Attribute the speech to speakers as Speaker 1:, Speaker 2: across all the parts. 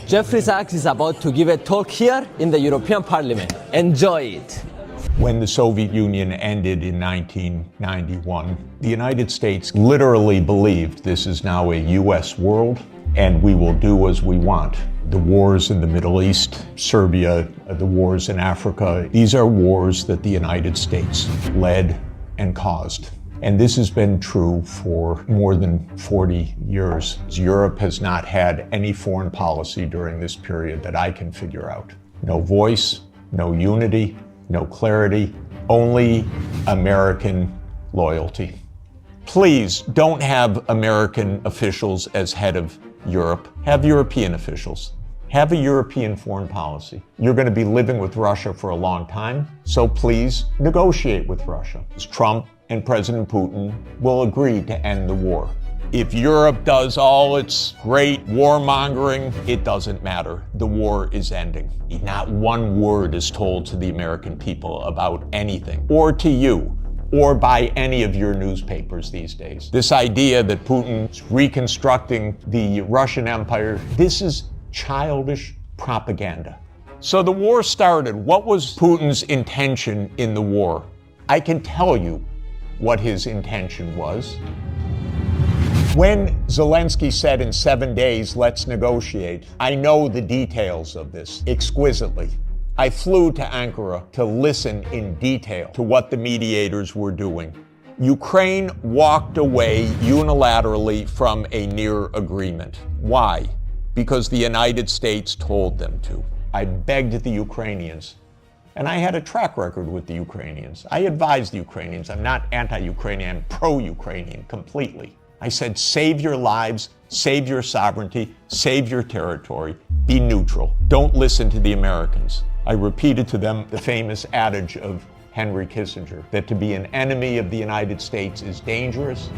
Speaker 1: Jeffrey Sachs is about to give a talk here in the European Parliament. Enjoy it.
Speaker 2: When the Soviet Union ended in 1991, the United States literally believed this is now a U.S. world and we will do as we want. The wars in the Middle East, Serbia, the wars in Africa, these are wars that the United States led and caused. And this has been true for more than 40 years. Europe has not had any foreign policy during this period that I can figure out. No voice, no unity, no clarity, only American loyalty. Please don't have American officials as head of Europe. Have European officials. Have a European foreign policy. You're going to be living with Russia for a long time, so please negotiate with Russia. Trump and President Putin will agree to end the war. If Europe does all its great warmongering, it doesn't matter. The war is ending. Not one word is told to the American people about anything, or to you, or by any of your newspapers these days. This idea that Putin's reconstructing the Russian Empire, this is childish propaganda. So the war started. What was Putin's intention in the war? I can tell you what his intention was. When Zelensky said in 7 days, let's negotiate, I know the details of this exquisitely. I flew to Ankara to listen in detail to what the mediators were doing. Ukraine walked away unilaterally from a near agreement. Why? Because the United States told them to. I begged the Ukrainians, and I had a track record with the Ukrainians. I advised the Ukrainians. I'm not anti-Ukrainian, I'm pro-Ukrainian completely. I said, save your lives, save your sovereignty, save your territory, be neutral. Don't listen to the Americans. I repeated to them the famous adage of Henry Kissinger, that to be an enemy of the United States is dangerous,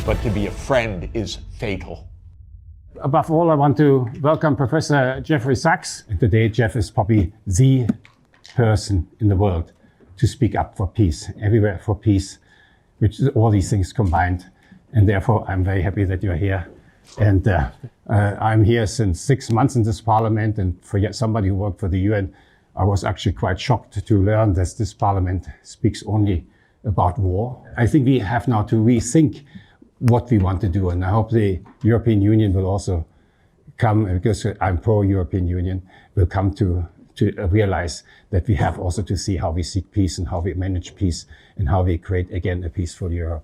Speaker 2: but to be a friend is fatal.
Speaker 3: Above all, I want to welcome Professor Jeffrey Sachs. And today, Jeff is probably the person in the world to speak up for peace, everywhere for peace, which is all these things combined. And therefore, I'm very happy that you're here. And I'm here since 6 months in this parliament. And for somebody who worked for the UN, I was actually quite shocked to learn that this parliament speaks only about war. I think we have now to rethink what we want to do. And I hope the European Union will also come, because I'm pro-European Union, will come to realize that we have also to see how we seek peace and how we manage peace and how we create again a peaceful Europe.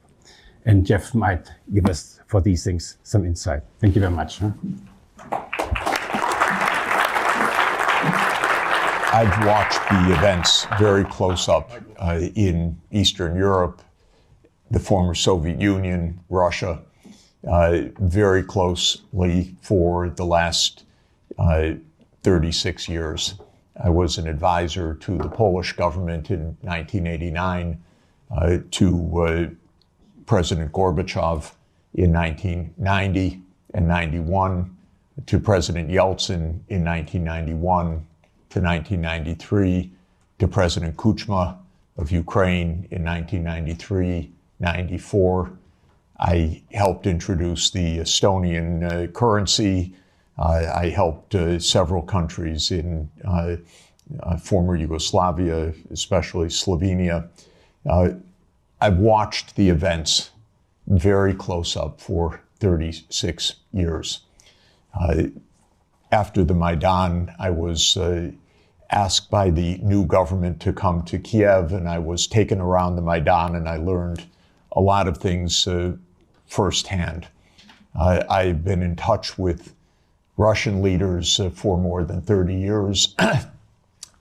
Speaker 3: And Jeff might give us, for these things, some insight. Thank you very much.
Speaker 2: I've watched the events very close up in Eastern Europe, the former Soviet Union, Russia, very closely for the last 36 years. I was an advisor to the Polish government in 1989, to President Gorbachev in 1990 and 91, to President Yeltsin in 1991 to 1993, to President Kuchma of Ukraine in 1993-94. I helped introduce the Estonian currency. I helped several countries in former Yugoslavia, especially Slovenia. I've watched the events very close up for 36 years. After the Maidan, I was asked by the new government to come to Kiev, and I was taken around the Maidan, and I learned a lot of things firsthand. I've been in touch with Russian leaders for more than 30 years.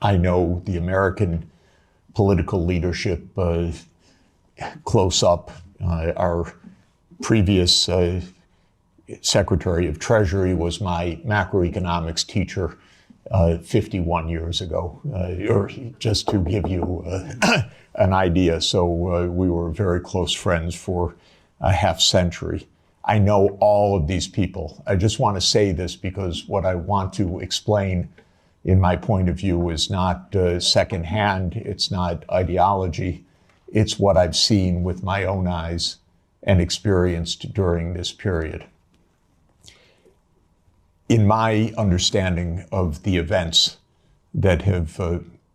Speaker 2: I know the American political leadership close up. Our previous Secretary of Treasury was my macroeconomics teacher 51 years ago, or just to give you an idea. So we were very close friends for a half century. I know all of these people. I just want to say this because what I want to explain in my point of view is not secondhand, it's not ideology, it's what I've seen with my own eyes and experienced during this period. In my understanding of the events that have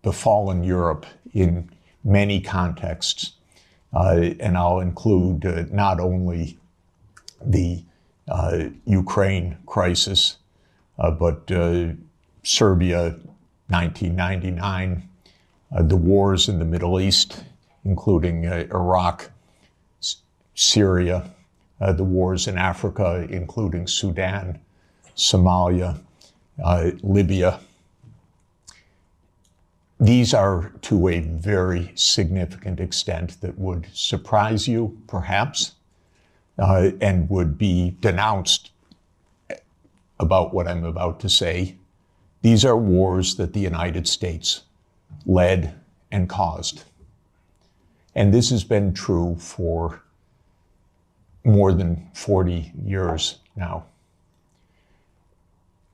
Speaker 2: befallen Europe in many contexts, and I'll include not only the Ukraine crisis, but Serbia, 1999, the wars in the Middle East, including Iraq, Syria, the wars in Africa, including Sudan, Somalia, Libya. These are to a very significant extent that would surprise you, perhaps, and would be denounced about what I'm about to say. These are wars that the United States led and caused. And this has been true for more than 40 years now.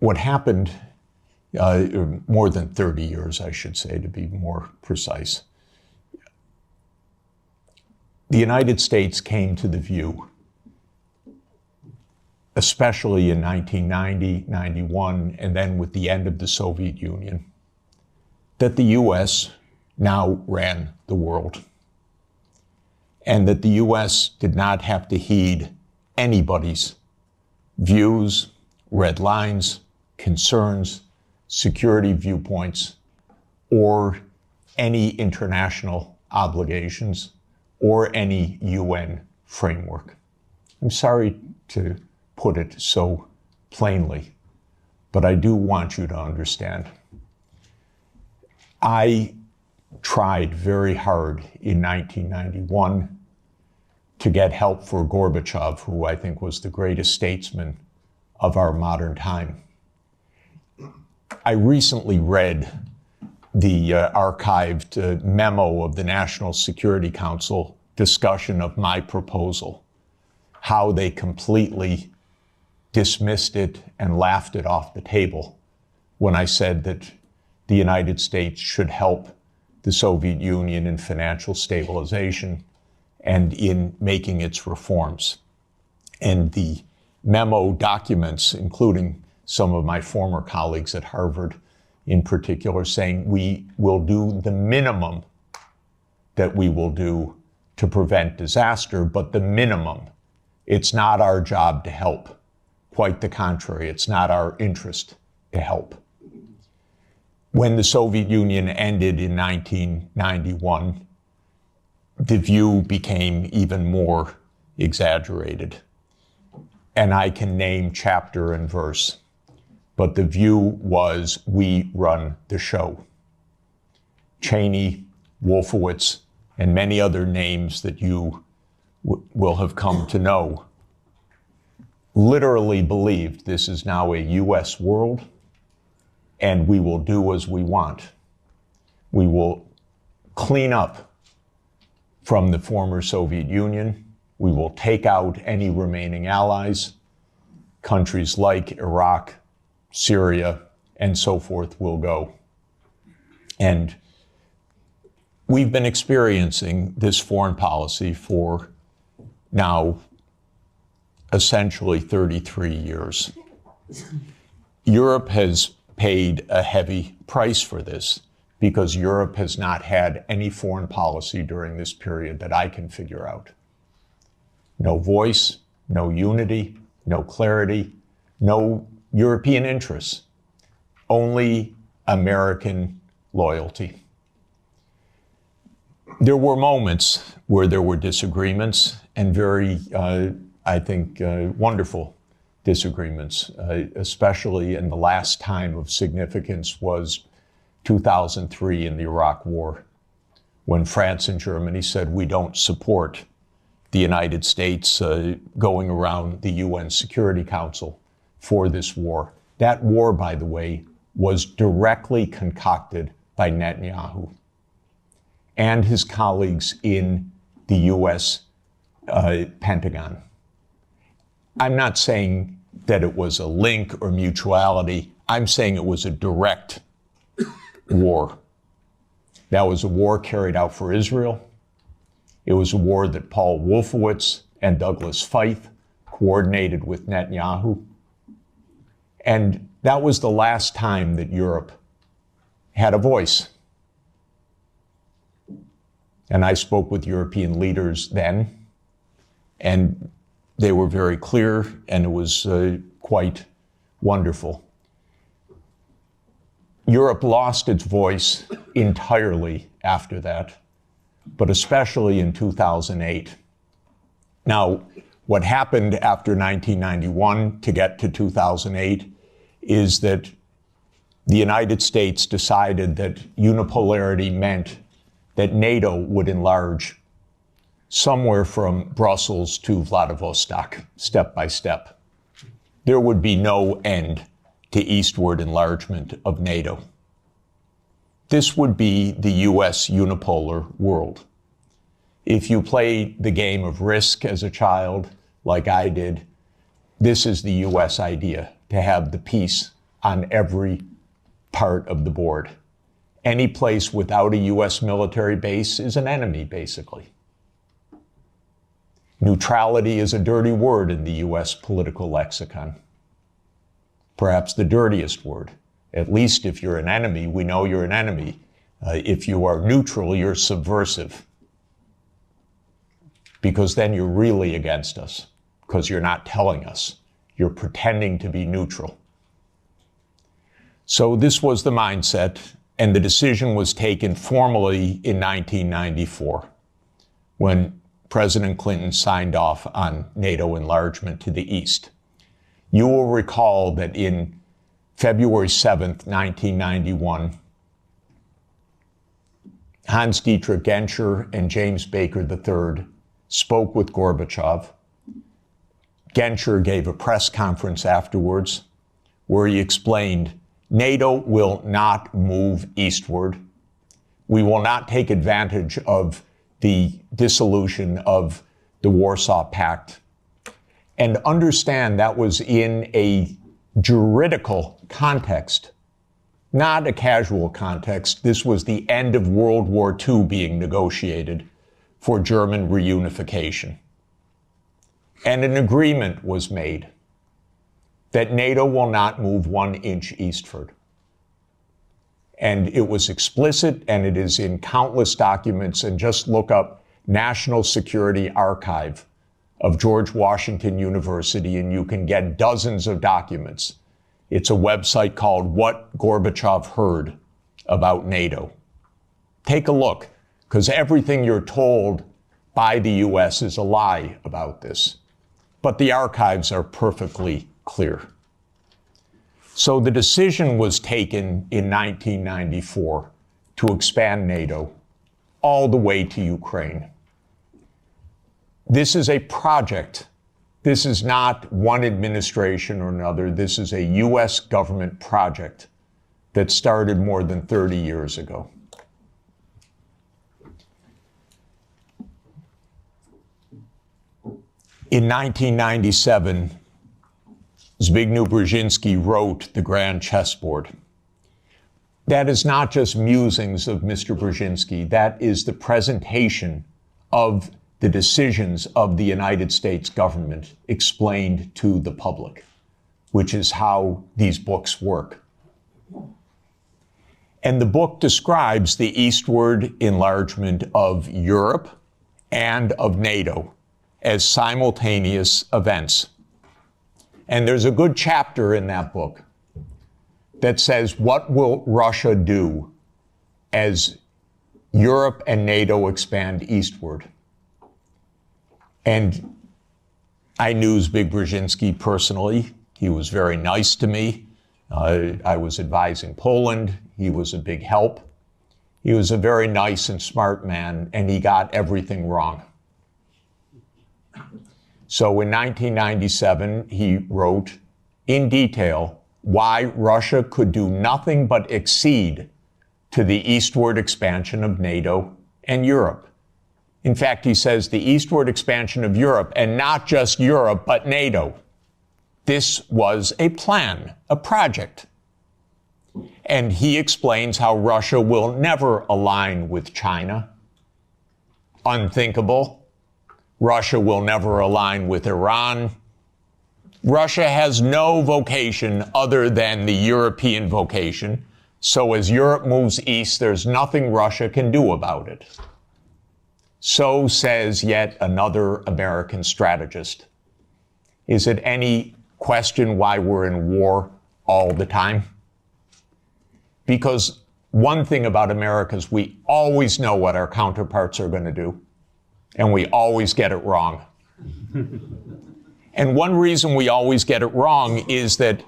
Speaker 2: What happened, more than 30 years, I should say, to be more precise. The United States came to the view, especially in 1990, 91, and then with the end of the Soviet Union, that the US now ran the world, and that the US did not have to heed anybody's views, red lines, concerns, security viewpoints, or any international obligations, or any UN framework. I'm sorry to put it so plainly, but I do want you to understand. I tried very hard in 1991 to get help for Gorbachev, who I think was the greatest statesman of our modern time. I recently read the archived memo of the National Security Council discussion of my proposal, how they completely dismissed it and laughed it off the table when I said that the United States should help the Soviet Union in financial stabilization and in making its reforms. And the memo documents, including some of my former colleagues at Harvard in particular, saying we will do the minimum that we will do to prevent disaster, but the minimum. It's not our job to help. Quite the contrary, it's not our interest to help. When the Soviet Union ended in 1991, the view became even more exaggerated. And I can name chapter and verse, but the view was we run the show. Cheney, Wolfowitz, and many other names that you will have come to know literally believed this is now a US world, and we will do as we want. We will clean up from the former Soviet Union. We will take out any remaining allies. Countries like Iraq, Syria, and so forth will go. And we've been experiencing this foreign policy for now essentially 33 years. Europe has paid a heavy price for this because Europe has not had any foreign policy during this period that I can figure out. No voice, no unity, no clarity, no European interests, only American loyalty. There were moments where there were disagreements, and very, I think, wonderful disagreements, especially in the last time of significance was 2003 in the Iraq War, when France and Germany said we don't support the United States going around the UN Security Council for this war. That war, by the way, was directly concocted by Netanyahu and his colleagues in the US Pentagon. I'm not saying that it was a link or mutuality. I'm saying it was a direct war. That was a war carried out for Israel. It was a war that Paul Wolfowitz and Douglas Feith coordinated with Netanyahu. And that was the last time that Europe had a voice. And I spoke with European leaders then, and they were very clear, and it was quite wonderful. Europe lost its voice entirely after that, but especially in 2008. Now, what happened after 1991 to get to 2008 is that the United States decided that unipolarity meant that NATO would enlarge somewhere from Brussels to Vladivostok, step by step. There would be no end to eastward enlargement of NATO. This would be the US unipolar world. If you play the game of Risk as a child, like I did, this is the US idea, to have the peace on every part of the board. Any place without a US military base is an enemy, basically. Neutrality is a dirty word in the US political lexicon. Perhaps the dirtiest word. At least if you're an enemy, we know you're an enemy. If you are neutral, you're subversive. Because then you're really against us, because you're not telling us. You're pretending to be neutral. So this was the mindset, and the decision was taken formally in 1994, when President Clinton signed off on NATO enlargement to the east. You will recall that in February 7th, 1991, Hans-Dietrich Genscher and James Baker III spoke with Gorbachev. Genscher gave a press conference afterwards where he explained, NATO will not move eastward. We will not take advantage of the dissolution of the Warsaw Pact. And understand that was in a juridical context, not a casual context. This was the end of World War II being negotiated for German reunification. And an agreement was made that NATO will not move 1 inch eastward. And it was explicit, and it is in countless documents, and just look up National Security Archive of George Washington University, and you can get dozens of documents. It's a website called What Gorbachev Heard About NATO. Take a look, because everything you're told by the US is a lie about this. But the archives are perfectly clear. So the decision was taken in 1994 to expand NATO all the way to Ukraine. This is a project. This is not one administration or another. This is a US government project that started more than 30 years ago. In 1997, Zbigniew Brzezinski wrote The Grand Chessboard. That is not just musings of Mr. Brzezinski. That is the presentation of the decisions of the United States government explained to the public, which is how these books work. And the book describes the eastward enlargement of Europe and of NATO as simultaneous events. And there's a good chapter in that book that says, what will Russia do as Europe and NATO expand eastward? And I knew Zbigniew Brzezinski personally. He was very nice to me. I was advising Poland. He was a big help. He was a very nice and smart man, and he got everything wrong. So in 1997, he wrote in detail why Russia could do nothing but accede to the eastward expansion of NATO and Europe. In fact, he says the eastward expansion of Europe, and not just Europe, but NATO. This was a plan, a project. And he explains how Russia will never align with China. Unthinkable. Russia will never align with Iran. Russia has no vocation other than the European vocation. So as Europe moves east, there's nothing Russia can do about it. So says yet another American strategist. Is it any question why we're in war all the time? Because one thing about America is we always know what our counterparts are going to do, and we always get it wrong. And one reason we always get it wrong is that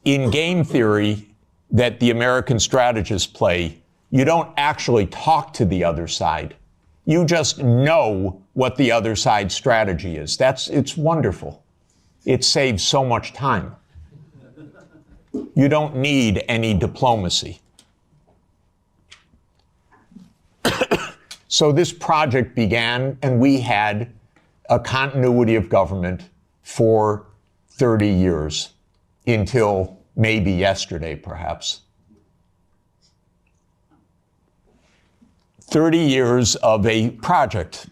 Speaker 2: in game theory that the American strategists play, you don't actually talk to the other side. You just know what the other side's strategy is. It's wonderful. It saves so much time. You don't need any diplomacy. So this project began, and we had a continuity of government for 30 years, until maybe yesterday, perhaps. 30 years of a project.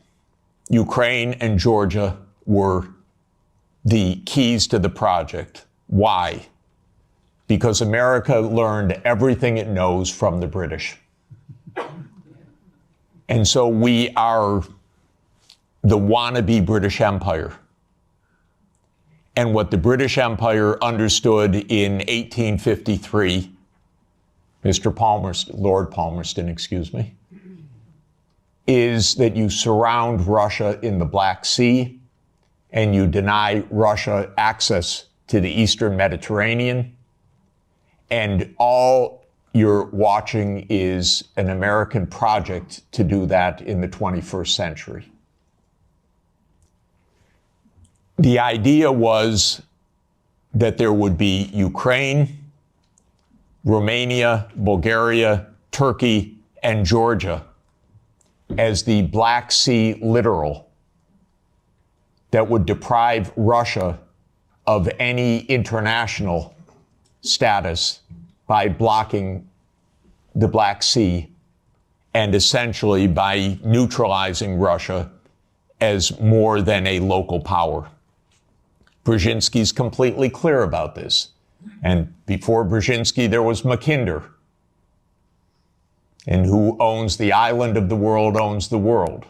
Speaker 2: Ukraine and Georgia were the keys to the project. Why? Because America learned everything it knows from the British. And so we are the wannabe British Empire. And what the British Empire understood in 1853, Lord Palmerston, excuse me, is that you surround Russia in the Black Sea and you deny Russia access to the Eastern Mediterranean. And all you're watching is an American project to do that in the 21st century. The idea was that there would be Ukraine, Romania, Bulgaria, Turkey, and Georgia as the Black Sea littoral that would deprive Russia of any international status by blocking the Black Sea and essentially by neutralizing Russia as more than a local power. Brzezinski's completely clear about this. And before Brzezinski, there was Mackinder. And who owns the island of the world owns the world.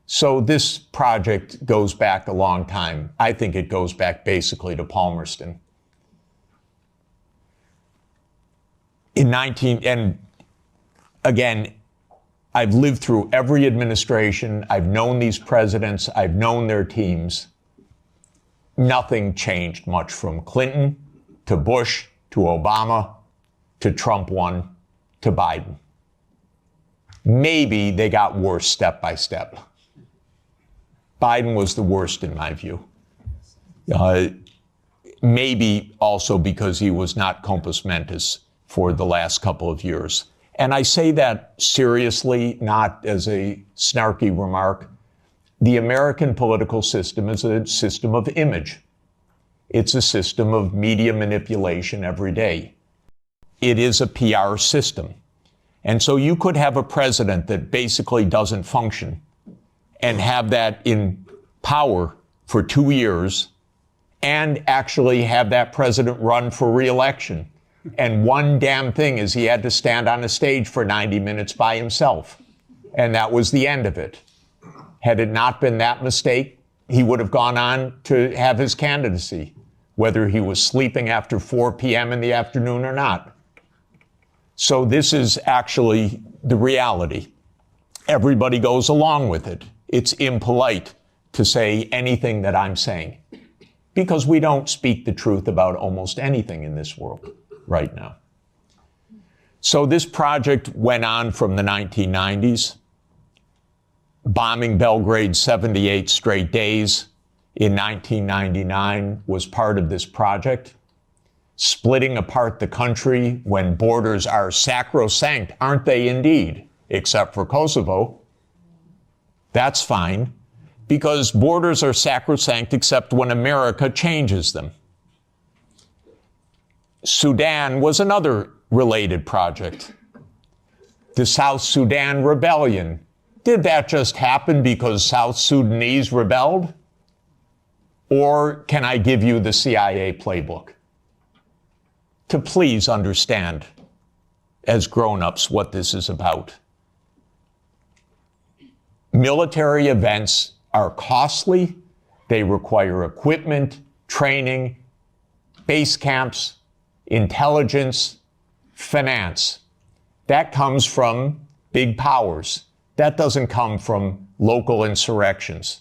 Speaker 2: So this project goes back a long time. I think it goes back basically to Palmerston. And again, I've lived through every administration. I've known these presidents. I've known their teams. Nothing changed much from Clinton to Bush to Obama to Trump 1 to Biden. Maybe they got worse step by step. Biden was the worst in my view. Maybe also because he was not compos mentis for the last couple of years. And I say that seriously, not as a snarky remark. The American political system is a system of image. It's a system of media manipulation every day. It is a PR system. And so you could have a president that basically doesn't function and have that in power for 2 years and actually have that president run for re-election. And one damn thing is he had to stand on a stage for 90 minutes by himself. And that was the end of it. Had it not been that mistake, he would have gone on to have his candidacy, whether he was sleeping after 4 p.m. in the afternoon or not. So this is actually the reality. Everybody goes along with it. It's impolite to say anything that I'm saying because we don't speak the truth about almost anything in this world right now. So this project went on from the 1990s. Bombing Belgrade 78 straight days in 1999 was part of this project. Splitting apart the country when borders are sacrosanct, aren't they indeed? Except for Kosovo. That's fine, because borders are sacrosanct except when America changes them. Sudan was another related project. The South Sudan rebellion. Did that just happen because South Sudanese rebelled? Or can I give you the CIA playbook to please understand as grown-ups what this is about? Military events are costly. They require equipment, training, base camps, intelligence, finance. That comes from big powers. That doesn't come from local insurrections.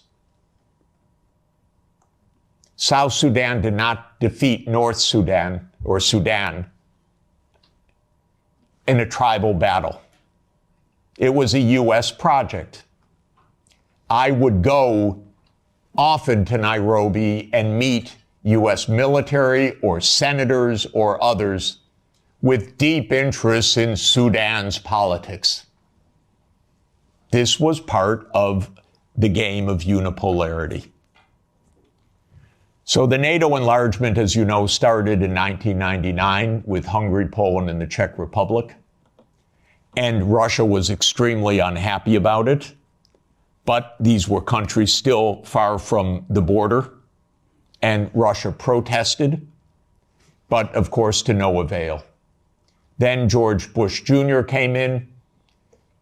Speaker 2: South Sudan did not defeat North Sudan or Sudan in a tribal battle. It was a U.S. project. I would go often to Nairobi and meet U.S. military or senators or others with deep interests in Sudan's politics. This was part of the game of unipolarity. So the NATO enlargement, as you know, started in 1999 with Hungary, Poland, and the Czech Republic. And Russia was extremely unhappy about it. But these were countries still far from the border. And Russia protested, but of course to no avail. Then George Bush Jr. came in.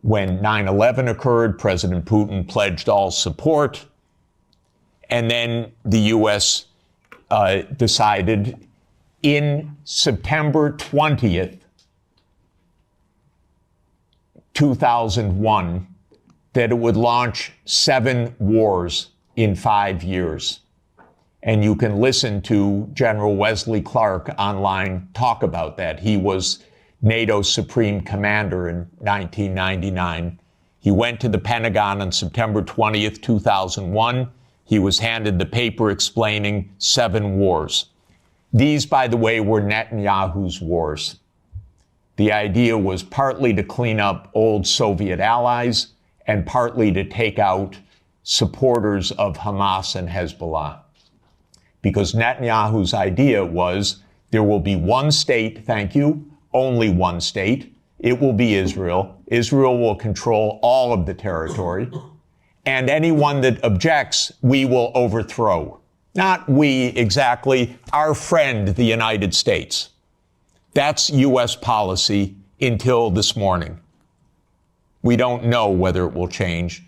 Speaker 2: When 9/11 occurred, President Putin pledged all support. And then the U.S. Decided in September 20th, 2001, that it would launch 7 wars in 5 years. And you can listen to General Wesley Clark online talk about that. He was NATO's Supreme Commander in 1999. He went to the Pentagon on September 20th, 2001. He was handed the paper explaining 7 wars. These, by the way, were Netanyahu's wars. The idea was partly to clean up old Soviet allies and partly to take out supporters of Hamas and Hezbollah. Because Netanyahu's idea was there will be one state, thank you, only one state. It will be Israel. Israel will control all of the territory. And anyone that objects, we will overthrow. Not we exactly, our friend, the United States. That's U.S. policy until this morning. We don't know whether it will change.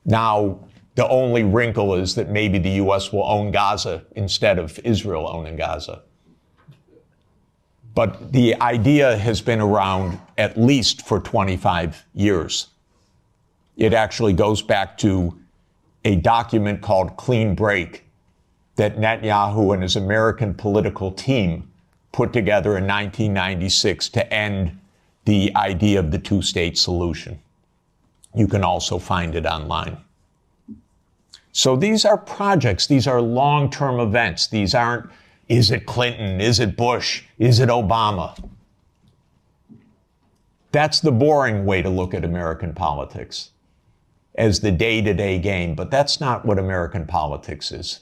Speaker 2: Now, the only wrinkle is that maybe the U.S. will own Gaza instead of Israel owning Gaza. But the idea has been around at least for 25 years. It actually goes back to a document called Clean Break that Netanyahu and his American political team put together in 1996 to end the idea of the two-state solution. You can also find it online. So these are projects. These are long-term events. These aren't, is it Clinton? Is it Bush? Is it Obama? That's the boring way to look at American politics, as the day-to-day game, but that's not what American politics is.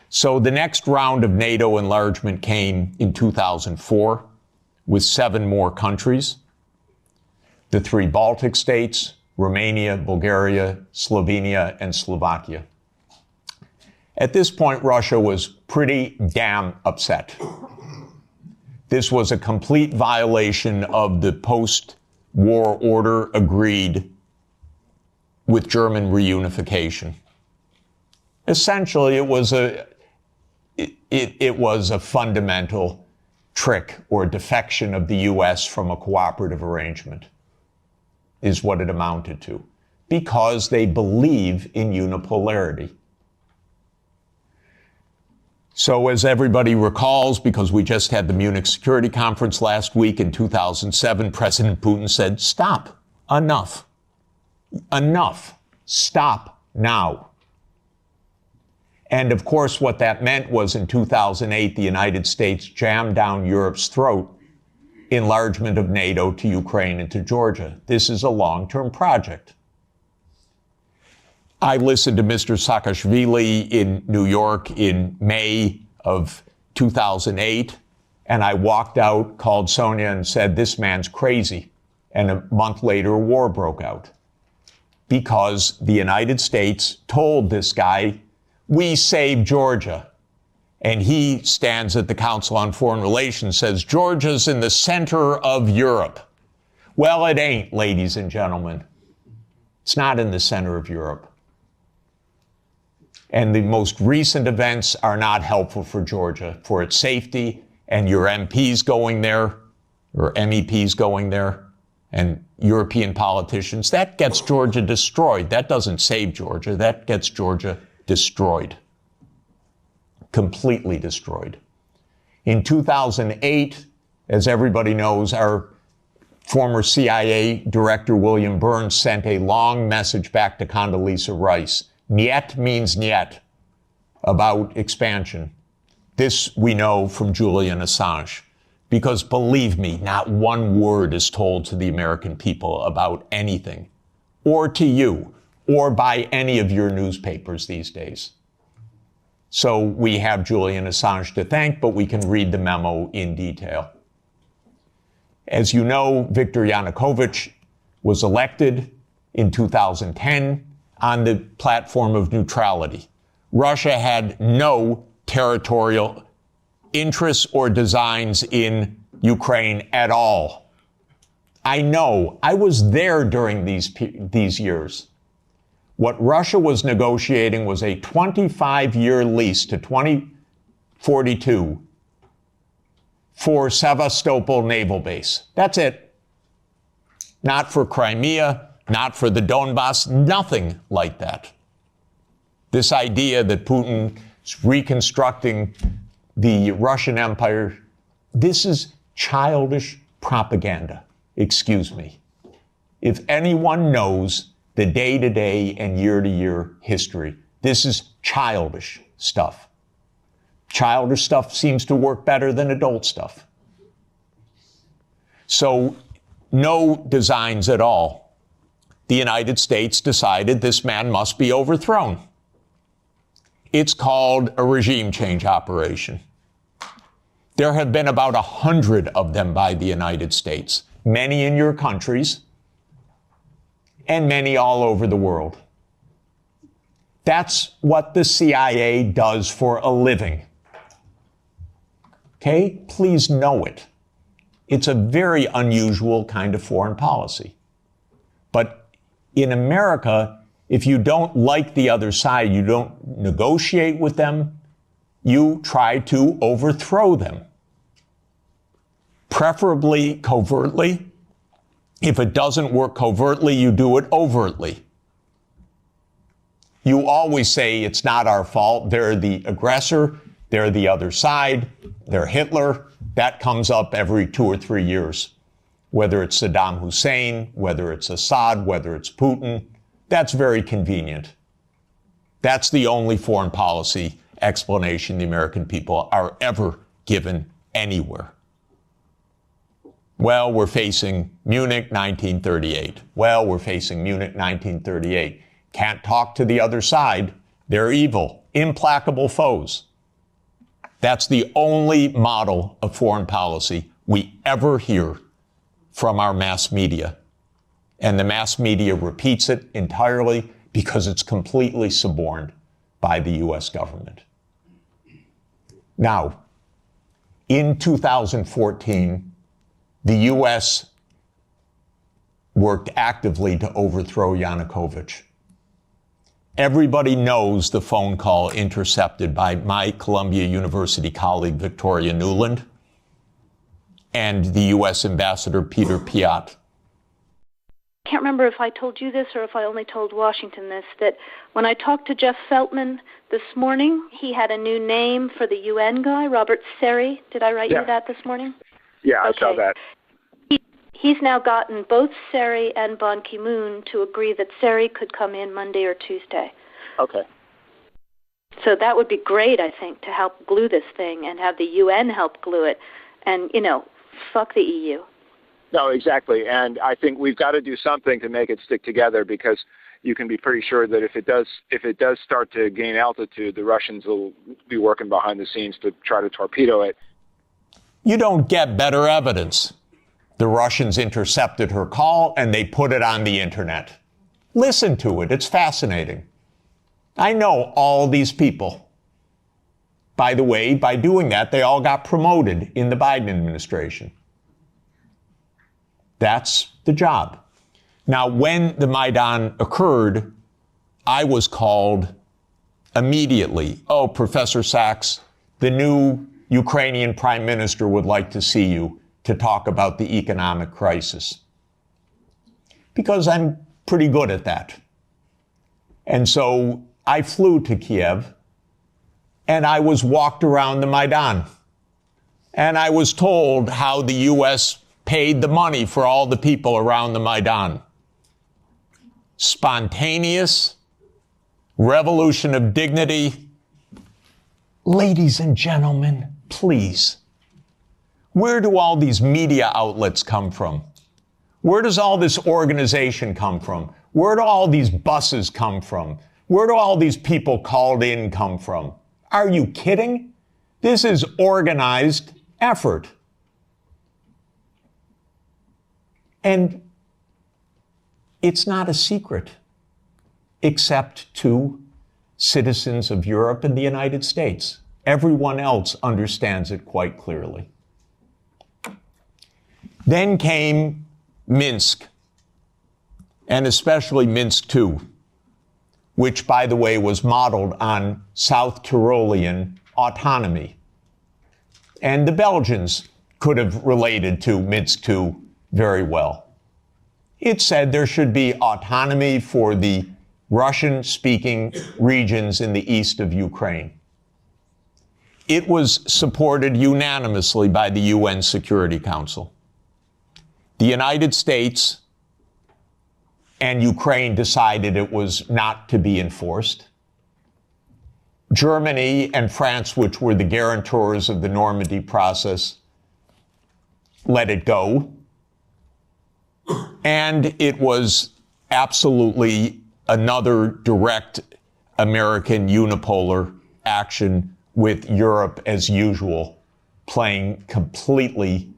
Speaker 2: So the next round of NATO enlargement came in 2004 with 7 more countries. The 3 Baltic states, Romania, Bulgaria, Slovenia, and Slovakia. At this point, Russia was pretty damn upset. This was a complete violation of the post-war order agreed with German reunification. Essentially, it was a fundamental trick or defection of the U.S. from a cooperative arrangement, is what it amounted to, because they believe in unipolarity. So as everybody recalls, because we just had the Munich Security Conference last week in 2007, President Putin said, stop, enough. Enough. Stop now. And of course, what that meant was in 2008, the United States jammed down Europe's throat enlargement of NATO to Ukraine and to Georgia. This is a long-term project. I listened to Mr. Saakashvili in New York in May of 2008, and I walked out, called Sonia, and said, this man's crazy. And a month later, a war broke out, because the United States told this guy, we saved Georgia. And he stands at the Council on Foreign Relations, says, Georgia's in the center of Europe. Well, it ain't, ladies and gentlemen. It's not in the center of Europe. And the most recent events are not helpful for Georgia, for its safety, and your MPs going there, or MEPs going there, and European politicians. That gets Georgia destroyed. That doesn't save Georgia. That gets Georgia destroyed. Completely destroyed. In 2008, as everybody knows, our former CIA director, William Burns, sent a long message back to Condoleezza Rice. Niet means niet, about expansion. This we know from Julian Assange, because believe me, not one word is told to the American people about anything, or to you, or by any of your newspapers these days. So we have Julian Assange to thank, but we can read the memo in detail. As you know, Viktor Yanukovych was elected in 2010 on the platform of neutrality. Russia had no territorial interests or designs in Ukraine at all. I know, I was there during these years. What Russia was negotiating was a 25-year lease to 2042 for Sevastopol Naval Base. That's it. Not for Crimea, not for the Donbass, nothing like that. This idea that Putin is reconstructing the Russian Empire, this is childish propaganda. Excuse me. If anyone knows the day-to-day and year-to-year history, this is childish stuff. Childish stuff seems to work better than adult stuff. So, no designs at all. The United States decided this man must be overthrown. It's called a regime change operation. There have been about 100 of them by the United States, many in your countries, and many all over the world. That's what the CIA does for a living. Okay? Please know it. It's a very unusual kind of foreign policy. But in America, if you don't like the other side, you don't negotiate with them, you try to overthrow them. Preferably covertly. If it doesn't work covertly, you do it overtly. You always say it's not our fault. They're the aggressor. They're the other side. They're Hitler. That comes up every 2 or 3 years. Whether it's Saddam Hussein, whether it's Assad, whether it's Putin, that's very convenient. That's the only foreign policy explanation the American people are ever given anywhere. Well, we're facing Munich 1938. Well, we're facing Munich 1938. Can't talk to the other side. They're evil, implacable foes. That's the only model of foreign policy we ever hear from our mass media. And the mass media repeats it entirely because it's completely suborned by the U.S. government. Now, in 2014, the U.S. worked actively to overthrow Yanukovych. Everybody knows the phone call intercepted by my Columbia University colleague, Victoria Nuland, and the U.S. Ambassador Peter Piot.
Speaker 4: I can't remember if I told you this or if I only told Washington this, that when I talked to Jeff Feltman this morning, he had a new name for the UN guy, Robert Seri. Did I write you that this morning?
Speaker 5: Yeah, I saw that.
Speaker 4: He's now gotten both Seri and Ban Ki-moon to agree that Seri could come in Monday or Tuesday.
Speaker 5: Okay.
Speaker 4: So that would be great, I think, to help glue this thing and have the UN help glue it. And, fuck the EU.
Speaker 5: No, exactly. And I think we've got to do something to make it stick together, because you can be pretty sure that if it does start to gain altitude, the Russians will be working behind the scenes to try to torpedo it.
Speaker 2: You don't get better evidence. The Russians intercepted her call and they put it on the internet. Listen to it. It's fascinating. I know all these people. By the way, by doing that, they all got promoted in the Biden administration. That's the job. Now, when the Maidan occurred, I was called immediately. Oh, Professor Sachs, the new Ukrainian prime minister would like to see you to talk about the economic crisis. Because I'm pretty good at that. And so I flew to Kiev and I was walked around the Maidan. And I was told how the U.S. paid the money for all the people around the Maidan. Spontaneous, revolution of dignity. Ladies and gentlemen, please, where do all these media outlets come from? Where does all this organization come from? Where do all these buses come from? Where do all these people called in come from? Are you kidding? This is organized effort. And it's not a secret, except to citizens of Europe and the United States. Everyone else understands it quite clearly. Then came Minsk, and especially Minsk II, which, by the way, was modeled on South Tyrolean autonomy. And the Belgians could have related to Minsk II very well. It said there should be autonomy for the Russian-speaking regions in the east of Ukraine. It was supported unanimously by the UN Security Council. The United States and Ukraine decided it was not to be enforced. Germany and France, which were the guarantors of the Normandy process, let it go. And it was absolutely another direct American unipolar action with Europe, as usual, playing completely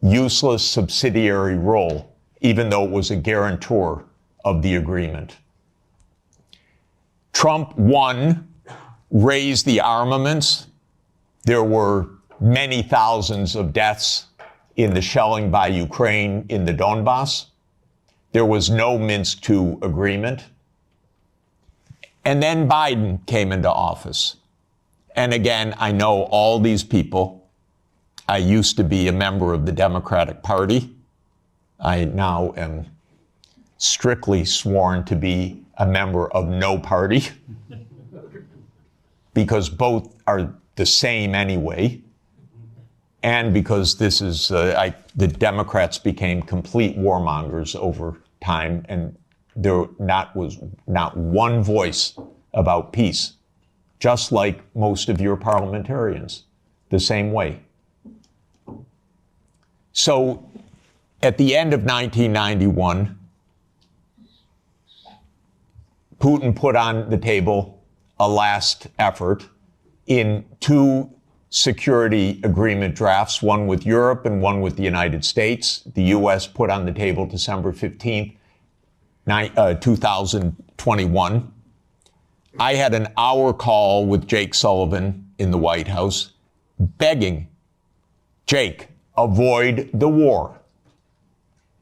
Speaker 2: useless subsidiary role, even though it was a guarantor of the agreement. Trump won, raised the armaments. There were many thousands of deaths in the shelling by Ukraine in the Donbass. There was no Minsk II agreement. And then Biden came into office. And again, I know all these people. I used to be a member of the Democratic Party. I now am strictly sworn to be a member of no party, because both are the same anyway. And because this is, the Democrats became complete warmongers over time, and there was not one voice about peace, just like most of your parliamentarians, the same way. So at the end of 1991, Putin put on the table a last effort in two security agreement drafts, one with Europe and one with the United States. The U.S. put on the table December 15th, 2021. I had an hour call with Jake Sullivan in the White House begging, Jake, avoid the war.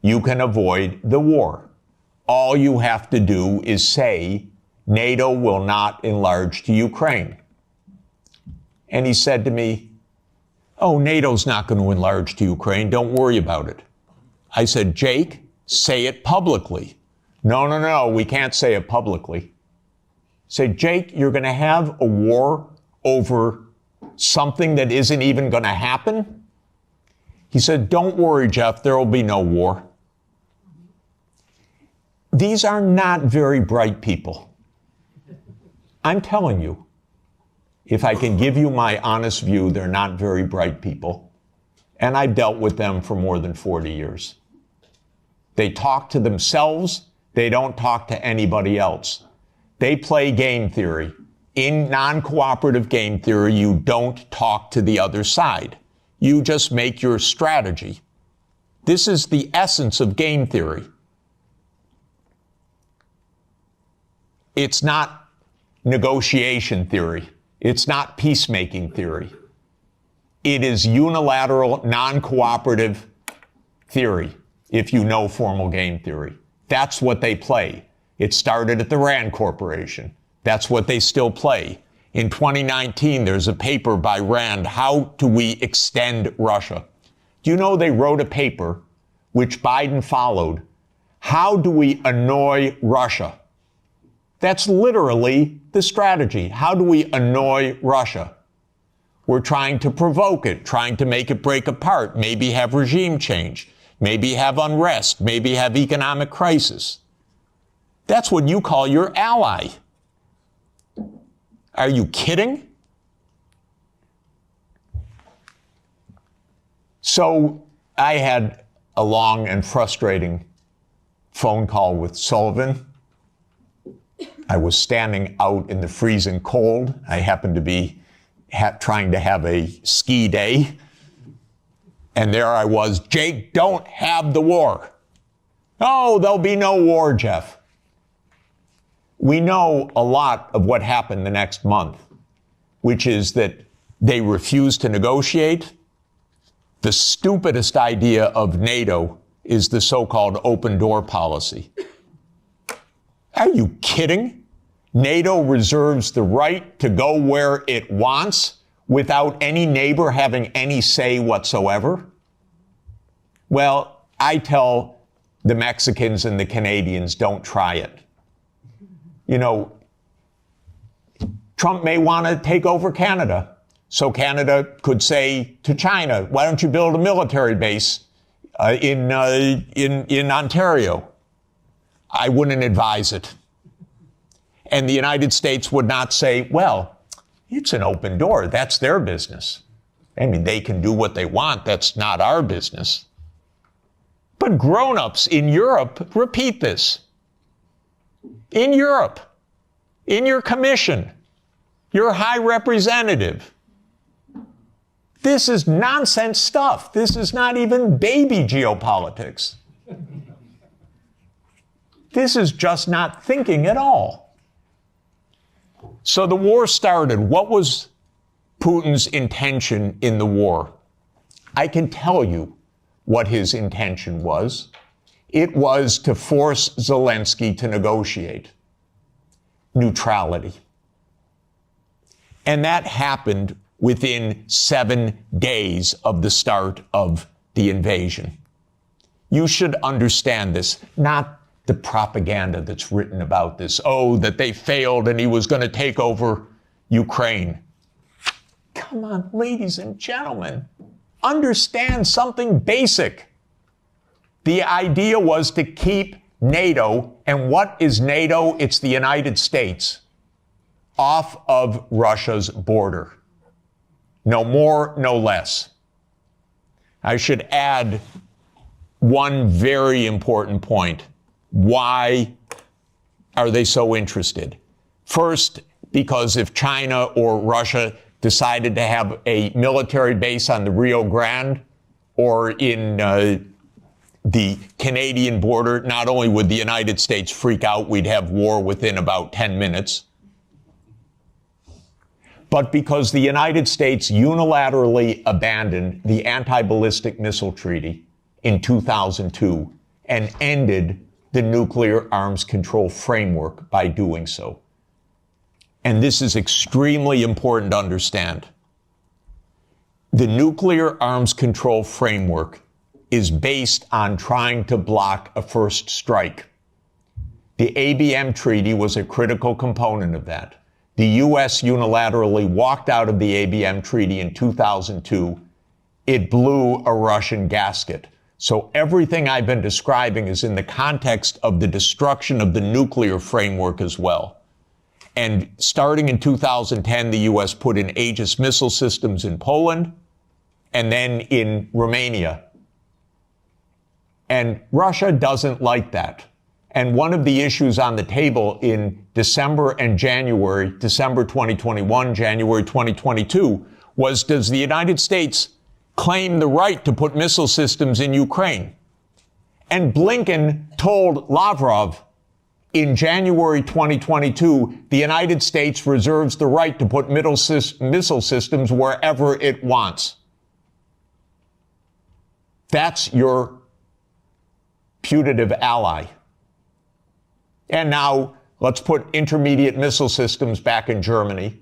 Speaker 2: You can avoid the war. All you have to do is say NATO will not enlarge to Ukraine. And he said to me, oh, NATO's not going to enlarge to Ukraine. Don't worry about it. I said, Jake, say it publicly. No, we can't say it publicly. Say, Jake, you're going to have a war over something that isn't even going to happen? He said, don't worry, Jeff, there will be no war. These are not very bright people. I'm telling you. If I can give you my honest view, they're not very bright people. And I've dealt with them for more than 40 years. They talk to themselves. They don't talk to anybody else. They play game theory. In non-cooperative game theory, you don't talk to the other side. You just make your strategy. This is the essence of game theory. It's not negotiation theory. It's not peacemaking theory. It is unilateral, non-cooperative theory, if you know formal game theory. That's what they play. It started at the Rand Corporation. That's what they still play. In 2019, there's a paper by Rand, How Do We Extend Russia? Do you know they wrote a paper, which Biden followed, How Do We Annoy Russia? That's literally the strategy. How do we annoy Russia? We're trying to provoke it, trying to make it break apart, maybe have regime change, maybe have unrest, maybe have economic crisis. That's what you call your ally. Are you kidding? So I had a long and frustrating phone call with Sullivan. I was standing out in the freezing cold. I happened to be trying to have a ski day. And there I was, Jake, don't have the war. Oh, there'll be no war, Jeff. We know a lot of what happened the next month, which is that they refused to negotiate. The stupidest idea of NATO is the so-called open door policy. Are you kidding? NATO reserves the right to go where it wants without any neighbor having any say whatsoever? Well, I tell the Mexicans and the Canadians, don't try it. You know, Trump may want to take over Canada. So Canada could say to China, why don't you build a military base in Ontario? I wouldn't advise it. And the United States would not say, well, it's an open door. That's their business. I mean, they can do what they want. That's not our business. But grown-ups in Europe repeat this. In Europe, in your commission, your high representative. This is nonsense stuff. This is not even baby geopolitics. This is just not thinking at all. So the war started. What was Putin's intention in the war? I can tell you what his intention was. It was to force Zelensky to negotiate neutrality. And that happened within 7 days of the start of the invasion. You should understand this, not the propaganda that's written about this. Oh, that they failed and he was going to take over Ukraine. Come on, ladies and gentlemen, understand something basic. The idea was to keep NATO, and what is NATO? It's the United States, off of Russia's border. No more, no less. I should add one very important point. Why are they so interested? First, because if China or Russia decided to have a military base on the Rio Grande or in the Canadian border, not only would the United States freak out, we'd have war within about 10 minutes, but because the United States unilaterally abandoned the Anti-Ballistic Missile Treaty in 2002 and ended the nuclear arms control framework by doing so. And this is extremely important to understand. The nuclear arms control framework is based on trying to block a first strike. The ABM treaty was a critical component of that. The U.S. unilaterally walked out of the ABM treaty in 2002. It blew a Russian gasket. So everything I've been describing is in the context of the destruction of the nuclear framework as well. And starting in 2010, the U.S. put in Aegis missile systems in Poland and then in Romania. And Russia doesn't like that. And one of the issues on the table in December and January, December 2021, January 2022, was, does the United States claim the right to put missile systems in Ukraine? And Blinken told Lavrov, in January 2022, the United States reserves the right to put missile systems wherever it wants. That's your putative ally. And now let's put intermediate missile systems back in Germany.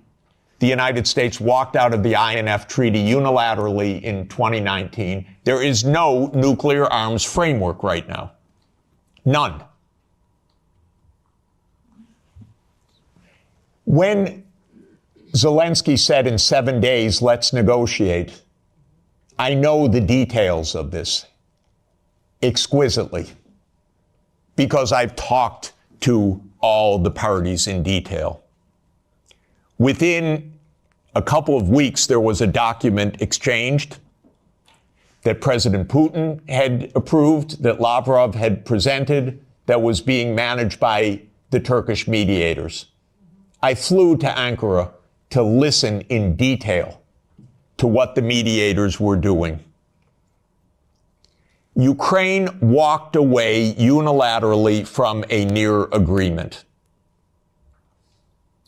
Speaker 2: The United States walked out of the INF Treaty unilaterally in 2019. There is no nuclear arms framework right now. None. When Zelensky said in 7 days, let's negotiate, I know the details of this exquisitely because I've talked to all the parties in detail. Within a couple of weeks, there was a document exchanged that President Putin had approved, that Lavrov had presented, that was being managed by the Turkish mediators. I flew to Ankara to listen in detail to what the mediators were doing. Ukraine walked away unilaterally from a near agreement.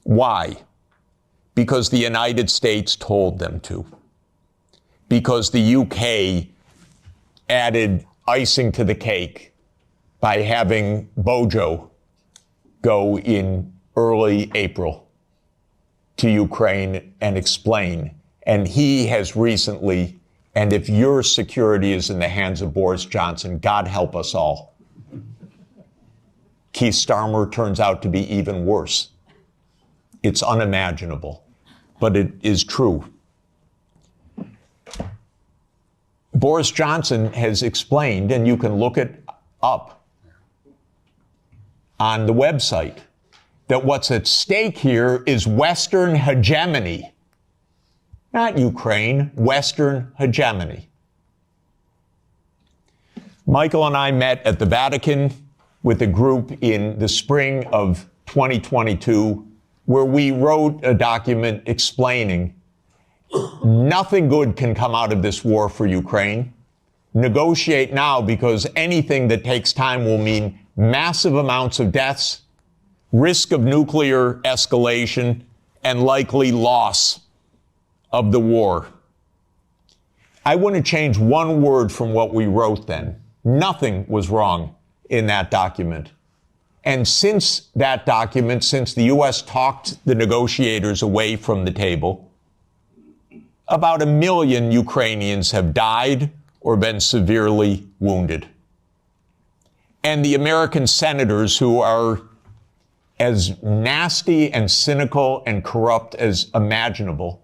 Speaker 2: Why? Because the United States told them to. Because the UK added icing to the cake by having Bojo go in early April to Ukraine and explain. And he has recently, and if your security is in the hands of Boris Johnson, God help us all. Keith Starmer turns out to be even worse. It's unimaginable, but it is true. Boris Johnson has explained, and you can look it up on the website, that what's at stake here is Western hegemony. Not Ukraine, Western hegemony. Michael and I met at the Vatican with a group in the spring of 2022, where we wrote a document explaining nothing good can come out of this war for Ukraine. Negotiate now, because anything that takes time will mean massive amounts of deaths, risk of nuclear escalation, and likely loss of the war. I wouldn't change one word from what we wrote then. Nothing was wrong in that document. And since that document, since the U.S. talked the negotiators away from the table, about 1 million Ukrainians have died or been severely wounded. And the American senators, who are as nasty and cynical and corrupt as imaginable,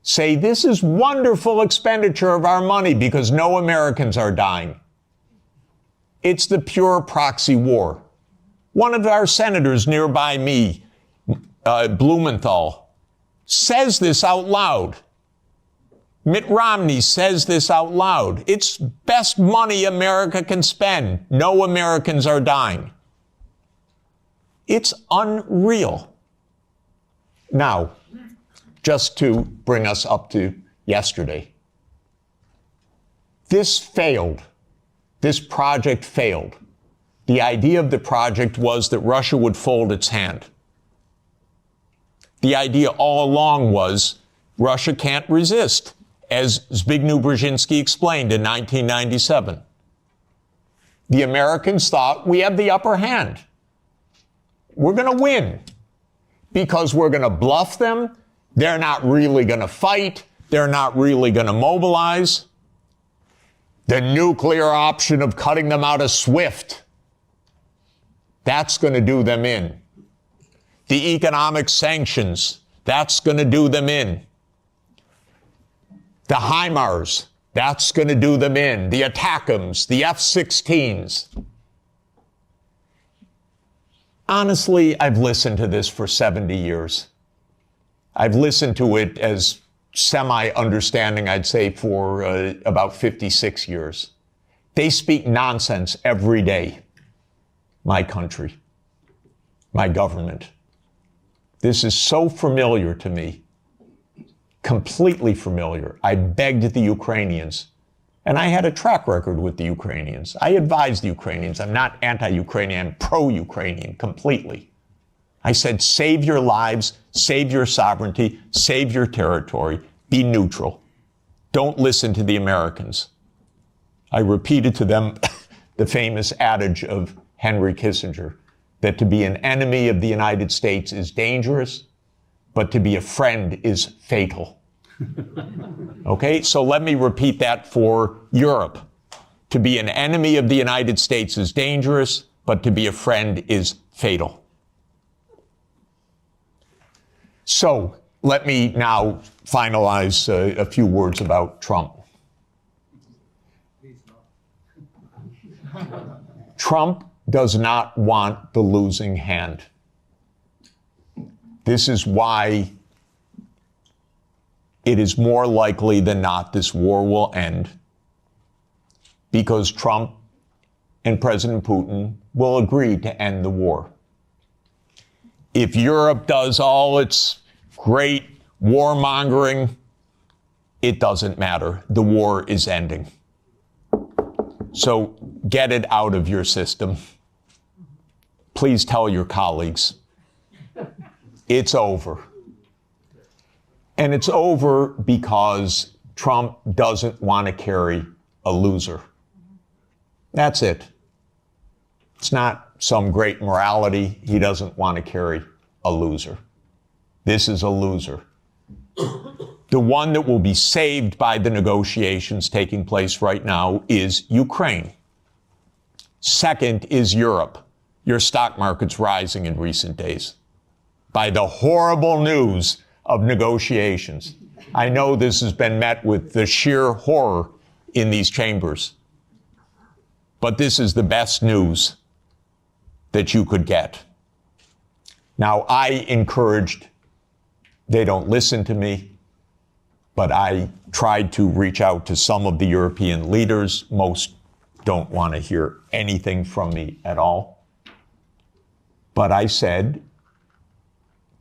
Speaker 2: say this is wonderful expenditure of our money because no Americans are dying. It's the pure proxy war. One of our senators nearby me, Blumenthal, says this out loud. Mitt Romney says this out loud. It's best money America can spend. No Americans are dying. It's unreal. Now, just to bring us up to yesterday, this failed. This project failed. The idea of the project was that Russia would fold its hand. The idea all along was Russia can't resist, as Zbigniew Brzezinski explained in 1997. The Americans thought we have the upper hand. We're going to win because we're going to bluff them. They're not really going to fight. They're not really going to mobilize. The nuclear option of cutting them out of SWIFT, that's going to do them in. The economic sanctions, that's going to do them in. The HIMARS, that's going to do them in. The ATACMS, the F-16s. Honestly, I've listened to this for 70 years. I've listened to it as semi-understanding, I'd say, for about 56 years. They speak nonsense every day. My country, my government. This is so familiar to me, completely familiar. I begged the Ukrainians, And I had a track record with the Ukrainians. I advised the Ukrainians. I'm not anti-Ukrainian, I'm pro-Ukrainian completely. I said, save your lives, save your sovereignty, save your territory, be neutral. Don't listen to the Americans. I repeated to them the famous adage of Henry Kissinger, that to be an enemy of the United States is dangerous, but to be a friend is fatal. Okay, so let me repeat that for Europe. To be an enemy of the United States is dangerous, but to be a friend is fatal. So let me now finalize a few words about Trump. Trump does not want the losing hand. This is why it is more likely than not this war will end, because Trump and President Putin will agree to end the war. If Europe does all its great warmongering, it doesn't matter. The war is ending. So get it out of your system. Please tell your colleagues. It's over. And it's over because Trump doesn't want to carry a loser. That's it. It's not some great morality. He doesn't want to carry a loser. This is a loser. The one that will be saved by the negotiations taking place right now is Ukraine. Second is Europe. Your stock market's rising in recent days by the horrible news of negotiations. I know this has been met with the sheer horror in these chambers, but this is the best news that you could get. Now, I encouraged, they don't listen to me, but I tried to reach out to some of the European leaders. Most don't want to hear anything from me at all. But I said,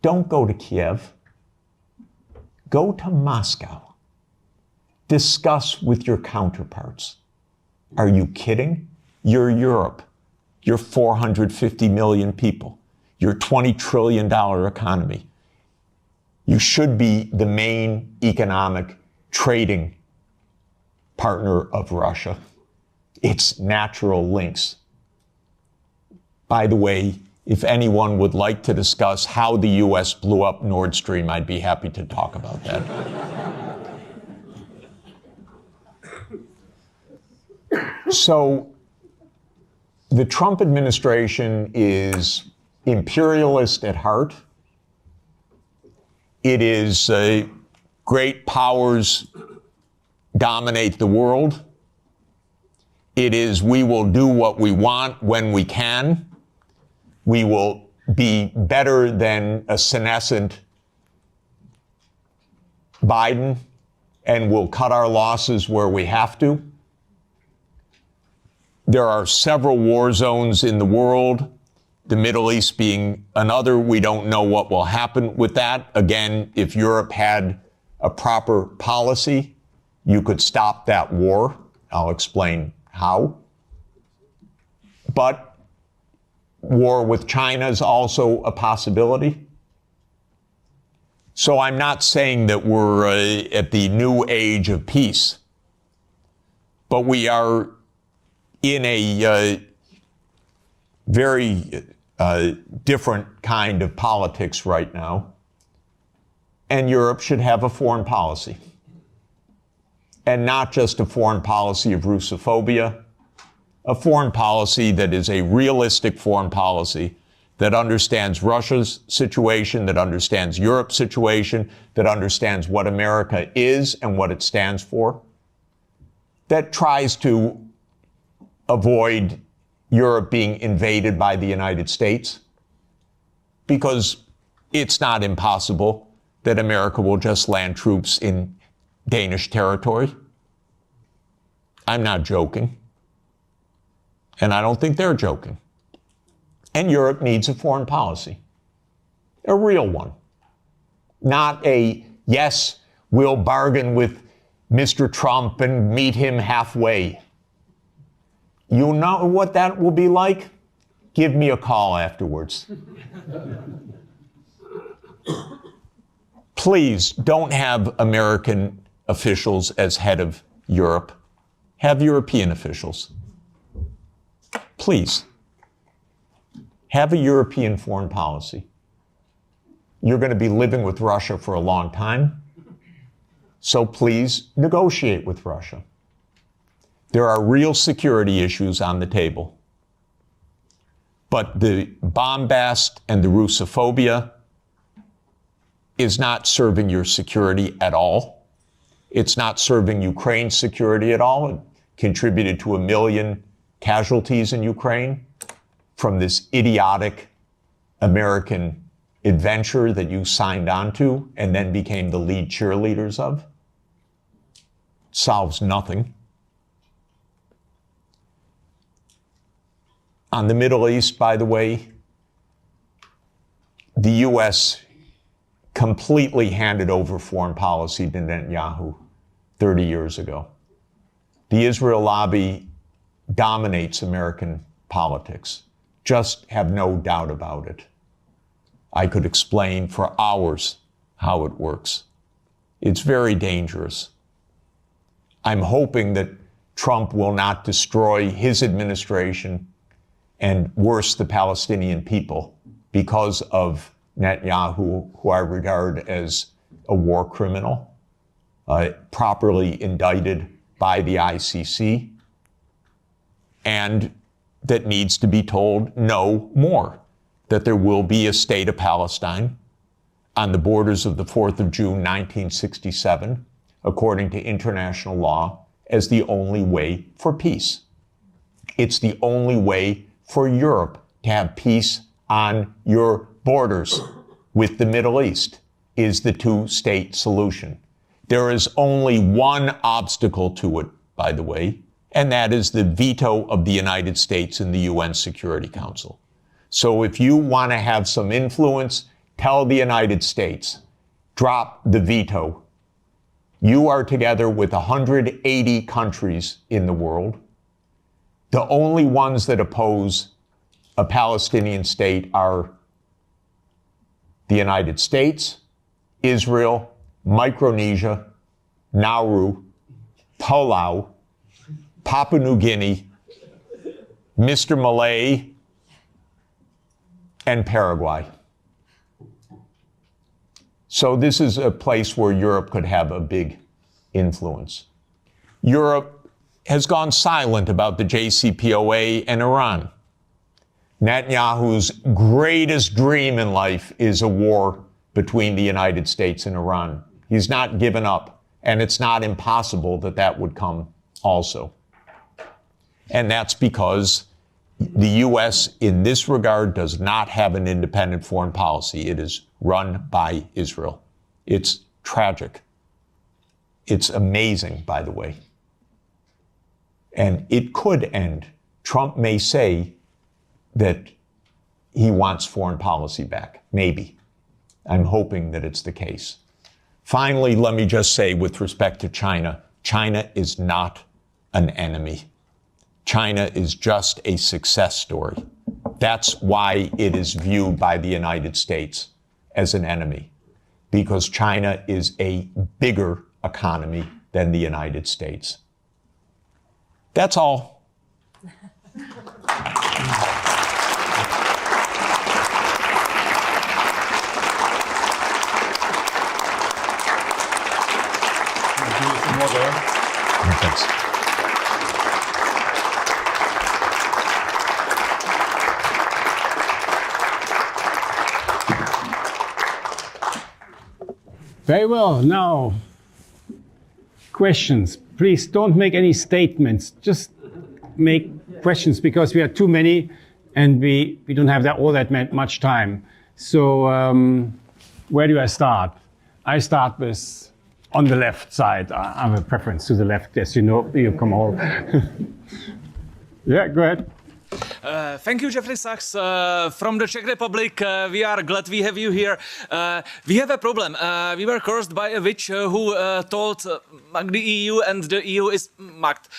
Speaker 2: don't go to Kiev. Go to Moscow. Discuss with your counterparts. Are you kidding? You're Europe. You're 450 million people. You're a $20 trillion economy. You should be the main economic trading partner of Russia. It's natural links. By the way, if anyone would like to discuss how the U.S. blew up Nord Stream, I'd be happy to talk about that. So, the Trump administration is imperialist at heart. It is great powers dominate the world. It is we will do what we want when we can. We will be better than a senescent Biden, and we'll cut our losses where we have to. There are several war zones in the world, the Middle East being another. We don't know what will happen with that. Again, if Europe had a proper policy, you could stop that war. I'll explain how. But war with China is also a possibility. So I'm not saying that we're at the new age of peace, but we are in a very different kind of politics right now. And Europe should have a foreign policy. And not just a foreign policy of Russophobia, a foreign policy that is a realistic foreign policy that understands Russia's situation, that understands Europe's situation, that understands what America is and what it stands for, that tries to avoid Europe being invaded by the United States, because it's not impossible that America will just land troops in Danish territory. I'm not joking. And I don't think they're joking. And Europe needs a foreign policy, a real one. Not a, yes, we'll bargain with Mr. Trump and meet him halfway. You know what that will be like? Give me a call afterwards. Please don't have American officials as head of Europe. Have European officials. Please. Have a European foreign policy. You're going to be living with Russia for a long time, so please negotiate with Russia. There are real security issues on the table. But the bombast and the Russophobia is not serving your security at all. It's not serving Ukraine's security at all. It contributed to 1 million casualties in Ukraine from this idiotic American adventure that you signed on to and then became the lead cheerleaders of. Solves nothing. On the Middle East, by the way, the U.S. completely handed over foreign policy to Netanyahu 30 years ago. The Israel lobby dominates American politics. Just have no doubt about it. I could explain for hours how it works. It's very dangerous. I'm hoping that Trump will not destroy his administration and worse, the Palestinian people, because of Netanyahu, who I regard as a war criminal, properly indicted by the ICC, and that needs to be told no more, that there will be a state of Palestine on the borders of the 4th of June, 1967, according to international law, as the only way for peace. It's the only way for Europe to have peace on your borders with the Middle East, is the two-state solution. There is only one obstacle to it, by the way, and that is the veto of the United States in the UN Security Council. So if you want to have some influence, tell the United States, drop the veto. You are together with 180 countries in the world. The only ones that oppose a Palestinian state are the United States, Israel, Micronesia, Nauru, Palau, Papua New Guinea, Mr. Malay, and Paraguay. So this is a place where Europe could have a big influence. Europe has gone silent about the JCPOA and Iran. Netanyahu's greatest dream in life is a war between the United States and Iran. He's not given up, and it's not impossible that that would come also. And that's because the U.S. in this regard does not have an independent foreign policy. It is run by Israel. It's tragic. It's amazing, by the way. And it could end. Trump may say that he wants foreign policy back. Maybe. I'm hoping that it's the case. Finally, let me just say with respect to China, China is not an enemy. China is just a success story. That's why it is viewed by the United States as an enemy, because China is a bigger economy than the United States. That's all. Thanks.
Speaker 3: Very well. Now, questions. Please don't make any statements. Just make questions, because we are too many and we don't have all that much time. So where do I start? I start with on the left side. I have a preference to the left, as you know. You come all. Yeah, go ahead.
Speaker 6: Thank you, Jeffrey Sachs. From the Czech Republic, we are glad we have you here. We have a problem. We were cursed by a witch who told the EU, and the EU is mugged.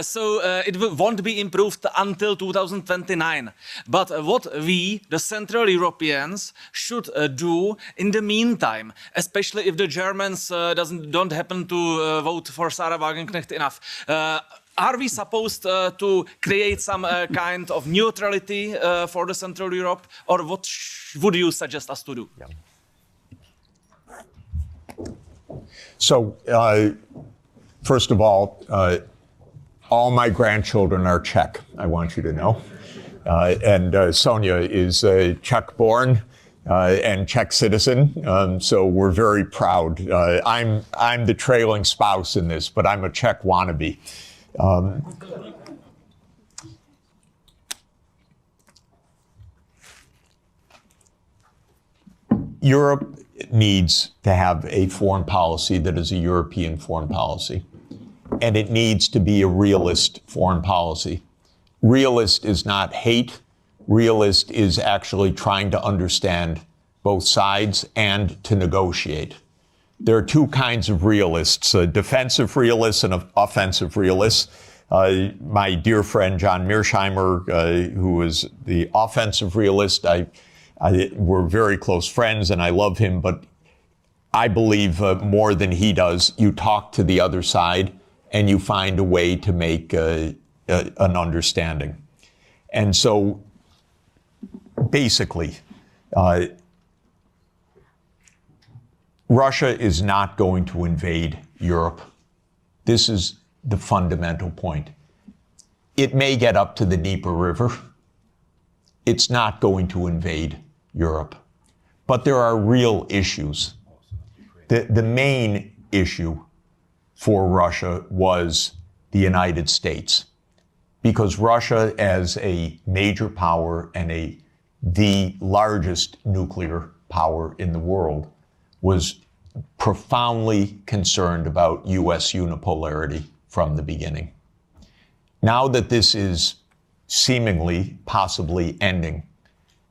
Speaker 6: So it won't be improved until 2029. But what we, the Central Europeans, should do in the meantime, especially if the Germans don't happen to vote for Sarah Wagenknecht enough, are we supposed to create some kind of neutrality for the Central Europe, or what would you suggest us to do?
Speaker 2: Yeah. So, first of all my grandchildren are Czech, I want you to know. And Sonia is Czech-born and Czech citizen, so we're very proud. I'm the trailing spouse in this, but I'm a Czech wannabe. Europe needs to have a foreign policy that is a European foreign policy, and it needs to be a realist foreign policy. Realist is not hate. Realist is actually trying to understand both sides and to negotiate. There are two kinds of realists, defensive realists and offensive realists. My dear friend John Mearsheimer, who is the offensive realist, we're very close friends and I love him, but I believe more than he does, you talk to the other side and you find a way to make an understanding. And so basically, Russia is not going to invade Europe. This is the fundamental point. It may get up to the Dnieper River. It's not going to invade Europe. But there are real issues. The main issue for Russia was the United States, because Russia, as a major power and the largest nuclear power in the world, was profoundly concerned about U.S. unipolarity from the beginning. Now that this is seemingly, possibly ending,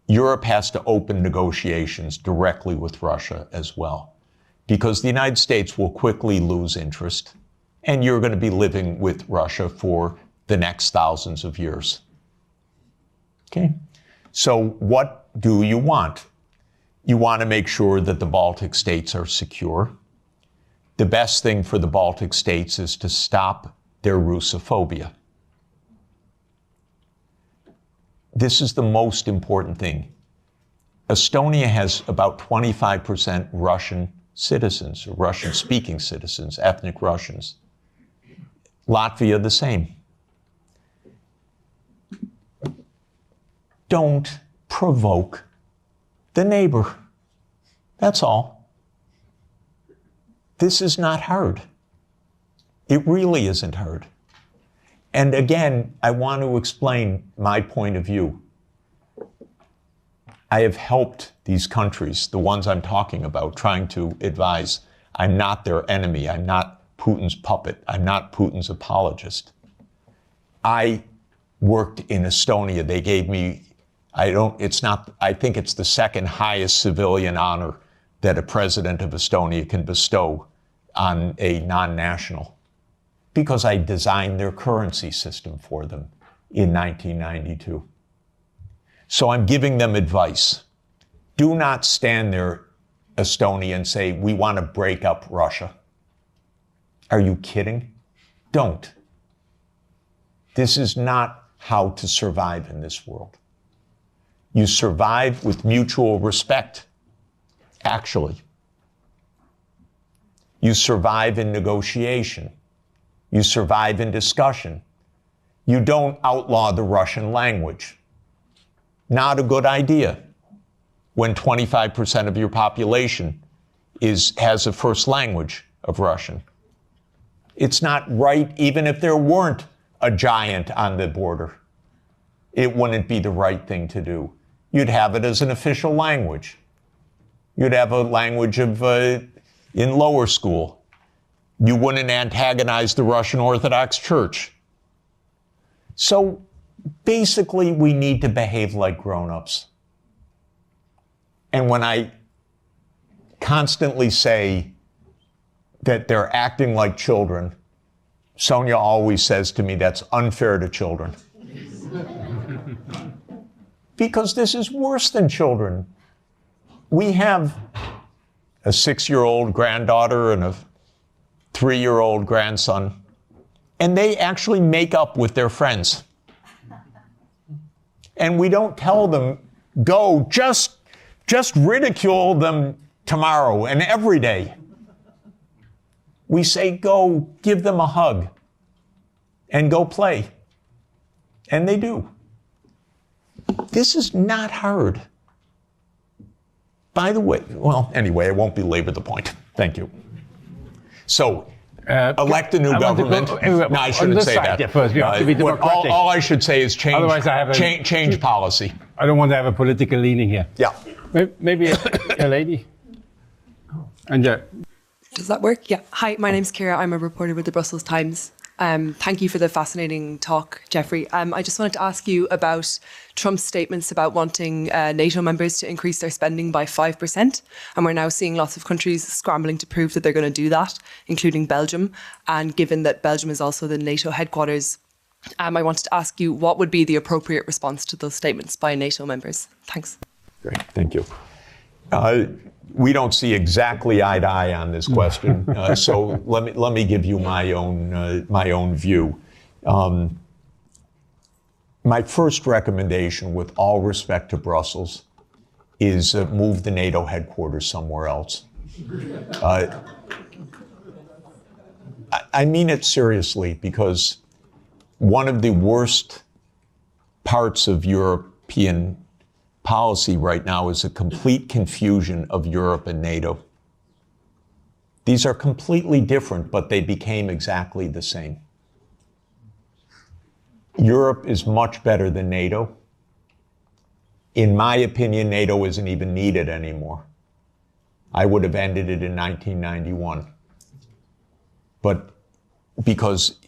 Speaker 2: Europe has to open negotiations directly with Russia as well, because the United States will quickly lose interest, and you're going to be living with Russia for the next thousands of years. Okay? So what do you want? You want to make sure that the Baltic states are secure. The best thing for the Baltic states is to stop their Russophobia. This is the most important thing. Estonia has about 25% Russian citizens, or Russian-speaking citizens, ethnic Russians. Latvia, the same. Don't provoke the neighbor. That's all. This is not hard. It really isn't hard. And again, I want to explain my point of view. I have helped these countries, the ones I'm talking about, trying to advise. I'm not their enemy. I'm not Putin's puppet. I'm not Putin's apologist. I worked in Estonia. They gave me, I think it's the second highest civilian honor that a president of Estonia can bestow on a non-national, because I designed their currency system for them in 1992. So I'm giving them advice. Do not stand there, Estonia, and say, we want to break up Russia. Are you kidding? Don't. This is not how to survive in this world. You survive with mutual respect, actually. You survive in negotiation. You survive in discussion. You don't outlaw the Russian language. Not a good idea when 25% of your population has a first language of Russian. It's not right, even if there weren't a giant on the border. It wouldn't be the right thing to do. You'd have it as an official language. You'd have a language of in lower school. You wouldn't antagonize the Russian Orthodox Church. So basically, we need to behave like grown-ups. And when I constantly say that they're acting like children, Sonia always says to me, that's unfair to children. Because this is worse than children. We have a 6-year-old granddaughter and a 3-year-old grandson, and they actually make up with their friends. And we don't tell them, go, just ridicule them tomorrow and every day. We say, go, give them a hug and go play. And they do. This is not hard. By the way, well, anyway, I won't belabor the point. Thank you. So, elect a new government. No, I shouldn't say that.
Speaker 3: First, you have to be democratic.
Speaker 2: All I should say is change,
Speaker 3: Otherwise I have
Speaker 2: change policy.
Speaker 3: I don't want to have a political leaning here.
Speaker 2: Yeah.
Speaker 3: Maybe a lady. And
Speaker 7: Does that work? Yeah. Hi, my name's Ciara. I'm a reporter with the Brussels Times. Thank you for the fascinating talk, Jeffrey. I just wanted to ask you about Trump's statements about wanting NATO members to increase their spending by 5%. And we're now seeing lots of countries scrambling to prove that they're going to do that, including Belgium. And given that Belgium is also the NATO headquarters, I wanted to ask you what would be the appropriate response to those statements by NATO members? Thanks.
Speaker 2: Great, thank you. We don't see exactly eye to eye on this question, so let me give you my own view. My first recommendation, with all respect to Brussels, is move the NATO headquarters somewhere else. I mean it seriously, because one of the worst parts of European policy right now is a complete confusion of Europe and NATO. These are completely different, but they became exactly the same. Europe is much better than NATO. In my opinion, NATO isn't even needed anymore. I would have ended it in 1991. But because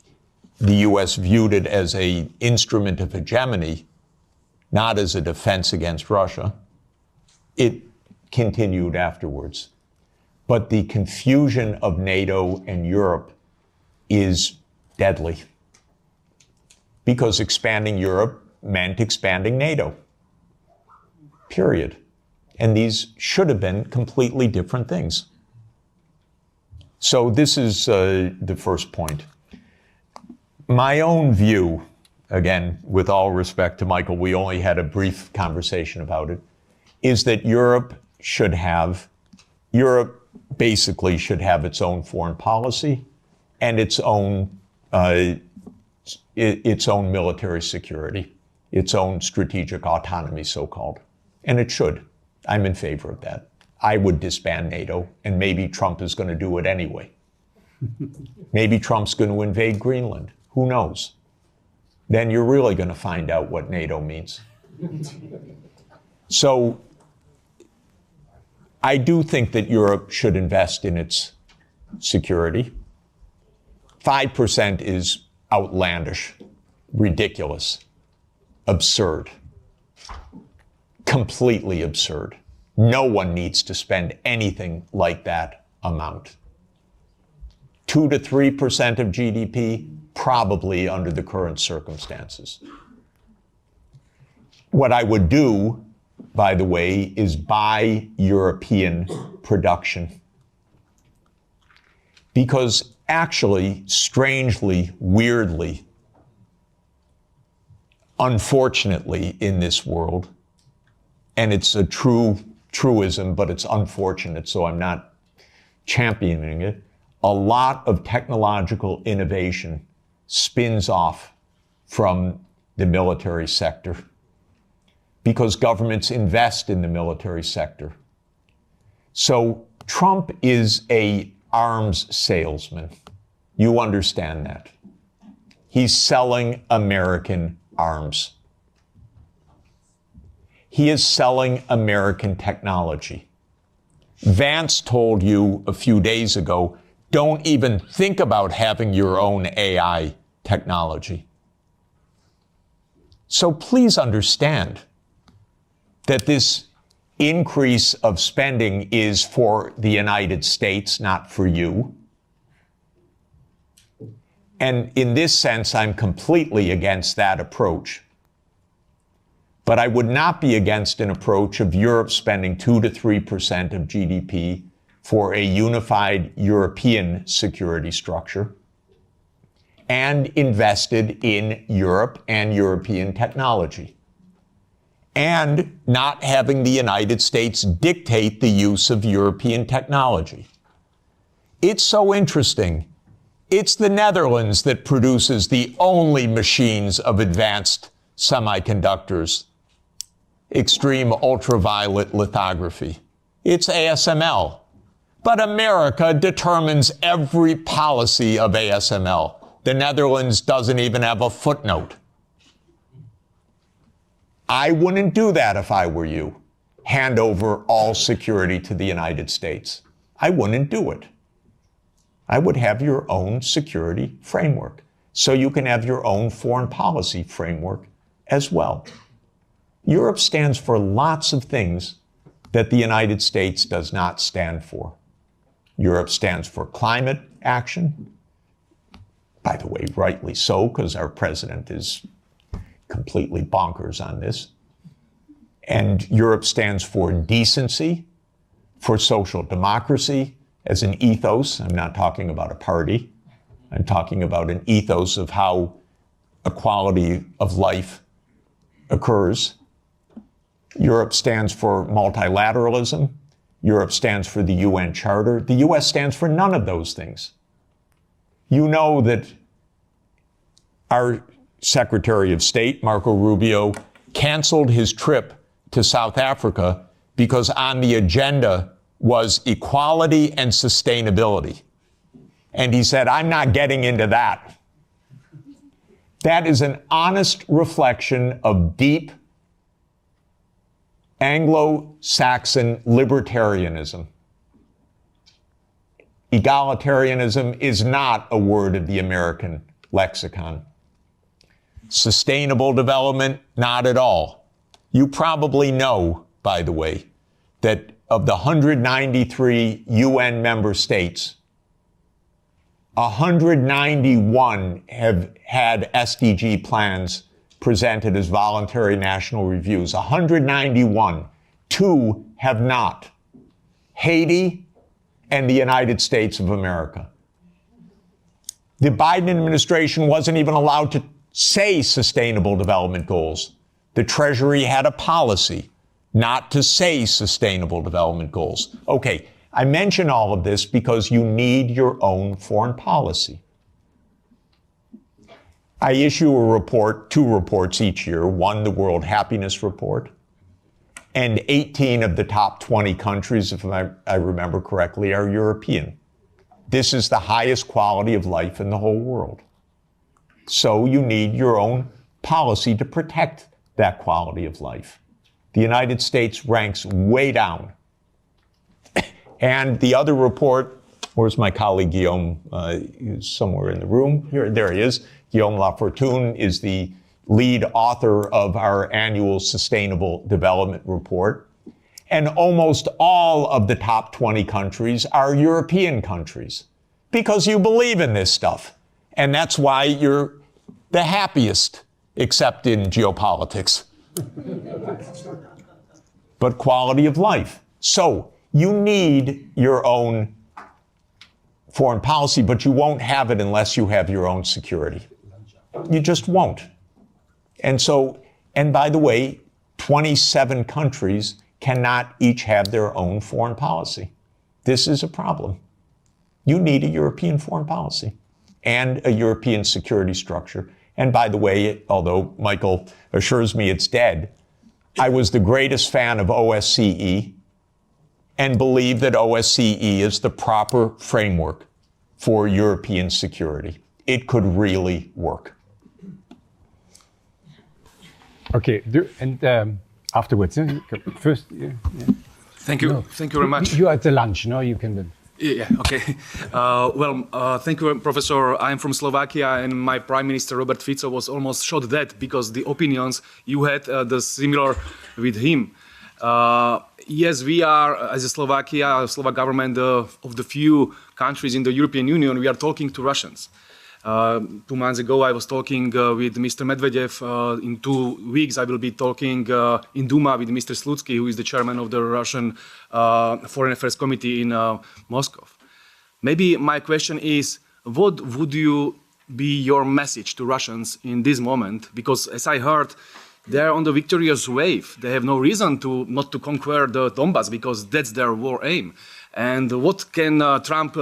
Speaker 2: the US viewed it as an instrument of hegemony, not as a defense against Russia, it continued afterwards. But the confusion of NATO and Europe is deadly, because expanding Europe meant expanding NATO, period. And these should have been completely different things. So this is the first point. My own view, again, with all respect to Michael, we only had a brief conversation about it, is that Europe basically should have its own foreign policy and its own military security, its own strategic autonomy, so-called. And it should. I'm in favor of that. I would disband NATO, and maybe Trump is going to do it anyway. Maybe Trump's going to invade Greenland. Who knows? Then you're really going to find out what NATO means. So I do think that Europe should invest in its security. 5% is outlandish, ridiculous, absurd, completely absurd. No one needs to spend anything like that amount. 2 to 3% of GDP, probably under the current circumstances. What I would do, by the way, is buy European production. Because actually, strangely, weirdly, unfortunately in this world, and it's a truism, but it's unfortunate, so I'm not championing it, a lot of technological innovation spins off from the military sector because governments invest in the military sector. So Trump is an arms salesman. You understand that. He's selling American arms. He is selling American technology. Vance told you a few days ago, don't even think about having your own AI technology. So please understand that this increase of spending is for the United States, not for you. And in this sense, I'm completely against that approach. But I would not be against an approach of Europe spending 2 to 3% of GDP for a unified European security structure and invested in Europe and European technology, and not having the United States dictate the use of European technology. It's so interesting. It's the Netherlands that produces the only machines of advanced semiconductors, extreme ultraviolet lithography. It's ASML. But America determines every policy of ASML. The Netherlands doesn't even have a footnote. I wouldn't do that if I were you. Hand over all security to the United States. I wouldn't do it. I would have your own security framework, so you can have your own foreign policy framework as well. Europe stands for lots of things that the United States does not stand for. Europe stands for climate action. By the way, rightly so, because our president is completely bonkers on this. And Europe stands for decency, for social democracy as an ethos. I'm not talking about a party. I'm talking about an ethos of how equality of life occurs. Europe stands for multilateralism. Europe stands for the UN Charter. The US stands for none of those things. You know that our Secretary of State, Marco Rubio, canceled his trip to South Africa because on the agenda was equality and sustainability. And he said, I'm not getting into that. That is an honest reflection of deep Anglo-Saxon libertarianism. Egalitarianism is not a word of the American lexicon. Sustainable development, not at all. You probably know, by the way, that of the 193 UN member states, 191 have had SDG plans presented as voluntary national reviews. 191. 2 have not. Haiti and the United States of America. The Biden administration wasn't even allowed to say sustainable development goals. The Treasury had a policy not to say sustainable development goals. Okay, I mention all of this because you need your own foreign policy. I issue a report, 2 reports each year, one the World Happiness Report, and 18 of the top 20 countries, if I remember correctly, are European. This is the highest quality of life in the whole world. So you need your own policy to protect that quality of life. The United States ranks way down. And the other report, where's my colleague Guillaume? He's somewhere in the room. Here, there he is. Guillaume Lafortune is the lead author of our annual Sustainable Development Report. And almost all of the top 20 countries are European countries because you believe in this stuff. And that's why you're the happiest, except in geopolitics. But quality of life. So you need your own foreign policy, but you won't have it unless you have your own security. You just won't. And so, and by the way, 27 countries cannot each have their own foreign policy. This is a problem. You need a European foreign policy and a European security structure. And by the way, although Michael assures me it's dead, I was the greatest fan of OSCE and believe that OSCE is the proper framework for European security. It could really work.
Speaker 3: Okay, and afterwards, first.
Speaker 8: Thank you.
Speaker 3: No.
Speaker 8: Thank you very much.
Speaker 3: You are at the lunch, no? You can.
Speaker 6: Yeah, okay. Thank you, Professor. I'm from Slovakia, and my Prime Minister, Robert Fico, was almost shot dead because the opinions you had the similar with him. Yes, we are, as a Slovak government, of the few countries in the European Union, we are talking to Russians. 2 months ago, I was talking with Mr. Medvedev. In 2 weeks, I will be talking in Duma with Mr. Slutsky, who is the chairman of the Russian Foreign Affairs Committee in Moscow. Maybe my question is, what would be your message to Russians in this moment? Because as I heard, they're on the victorious wave. They have no reason not to conquer the Donbass because that's their war aim. And what can Trump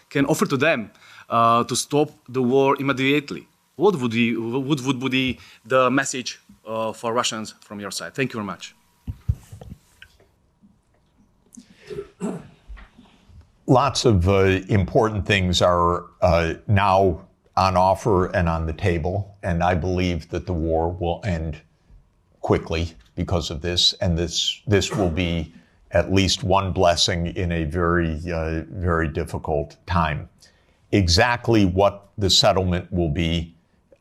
Speaker 6: can offer to them to stop the war immediately? What would be the message for Russians from your side? Thank you very much.
Speaker 2: Lots of important things are now on offer and on the table, and I believe that the war will end quickly because of this, and this will be at least one blessing in a very difficult time. Exactly what the settlement will be,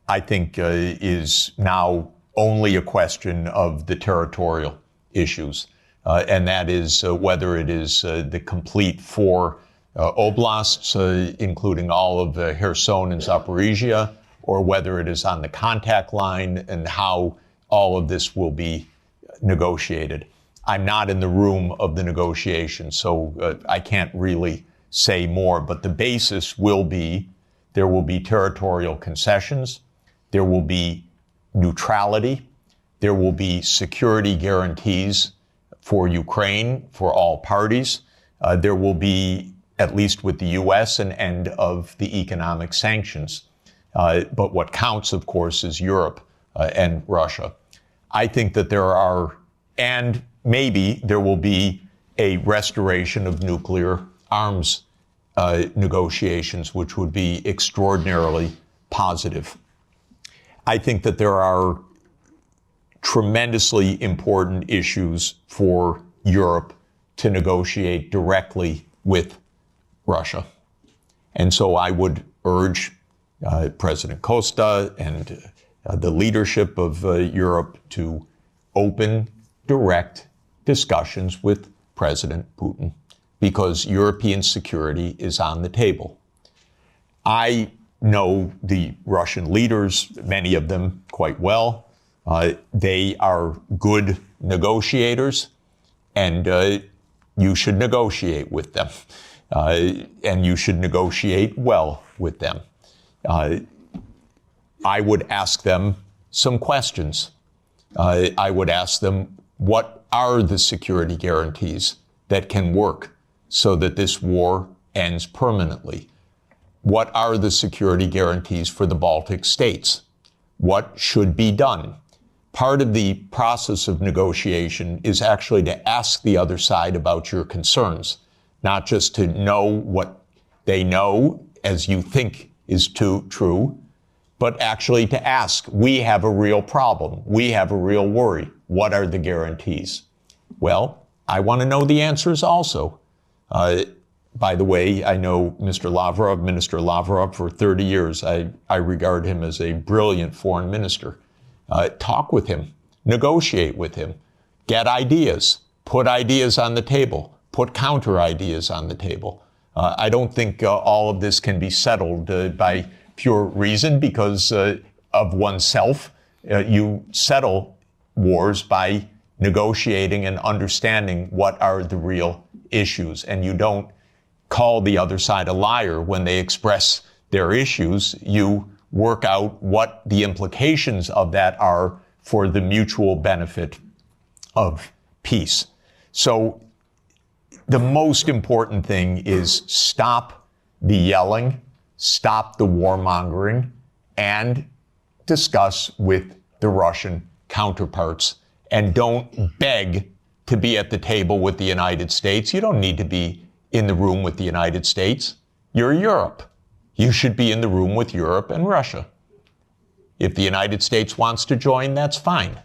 Speaker 2: I think, is now only a question of the territorial issues, and that is whether it is the complete 4 oblasts, including all of Kherson and Zaporizhia, or whether it is on the contact line, and how all of this will be negotiated. I'm not in the room of the negotiation, so I can't really say more, but the basis will be there will be territorial concessions, there will be neutrality, there will be security guarantees for Ukraine, for all parties. There will be, at least with the U.S., an end of the economic sanctions. But what counts, of course, is Europe and Russia. I think that there are, and maybe there will be a restoration of nuclear arms negotiations, which would be extraordinarily positive. I think that there are tremendously important issues for Europe to negotiate directly with Russia. And so I would urge President Costa and the leadership of Europe to open direct discussions with President Putin, because European security is on the table. I know the Russian leaders, many of them quite well. They are good negotiators, and you should negotiate with them. And you should negotiate well with them. I would ask them some questions. I would ask them, what are the security guarantees that can work so that this war ends permanently? What are the security guarantees for the Baltic states? What should be done? Part of the process of negotiation is actually to ask the other side about your concerns, not just to know what they know as you think is true, but actually to ask, we have a real problem. We have a real worry. What are the guarantees? Well, I want to know the answers also. By the way, I know Minister Lavrov, for 30 years. I regard him as a brilliant foreign minister. Talk with him, negotiate with him, get ideas, put ideas on the table, put counter ideas on the table. I don't think all of this can be settled by pure reason because of oneself. You settle wars by negotiating and understanding what are the real issues, and you don't call the other side a liar when they express their issues. You work out what the implications of that are for the mutual benefit of peace. So the most important thing is stop the yelling, stop the warmongering, and discuss with the Russian counterparts. And don't beg to be at the table with the United States. You don't need to be in the room with the United States. You're Europe. You should be in the room with Europe and Russia. If the United States wants to join, that's fine.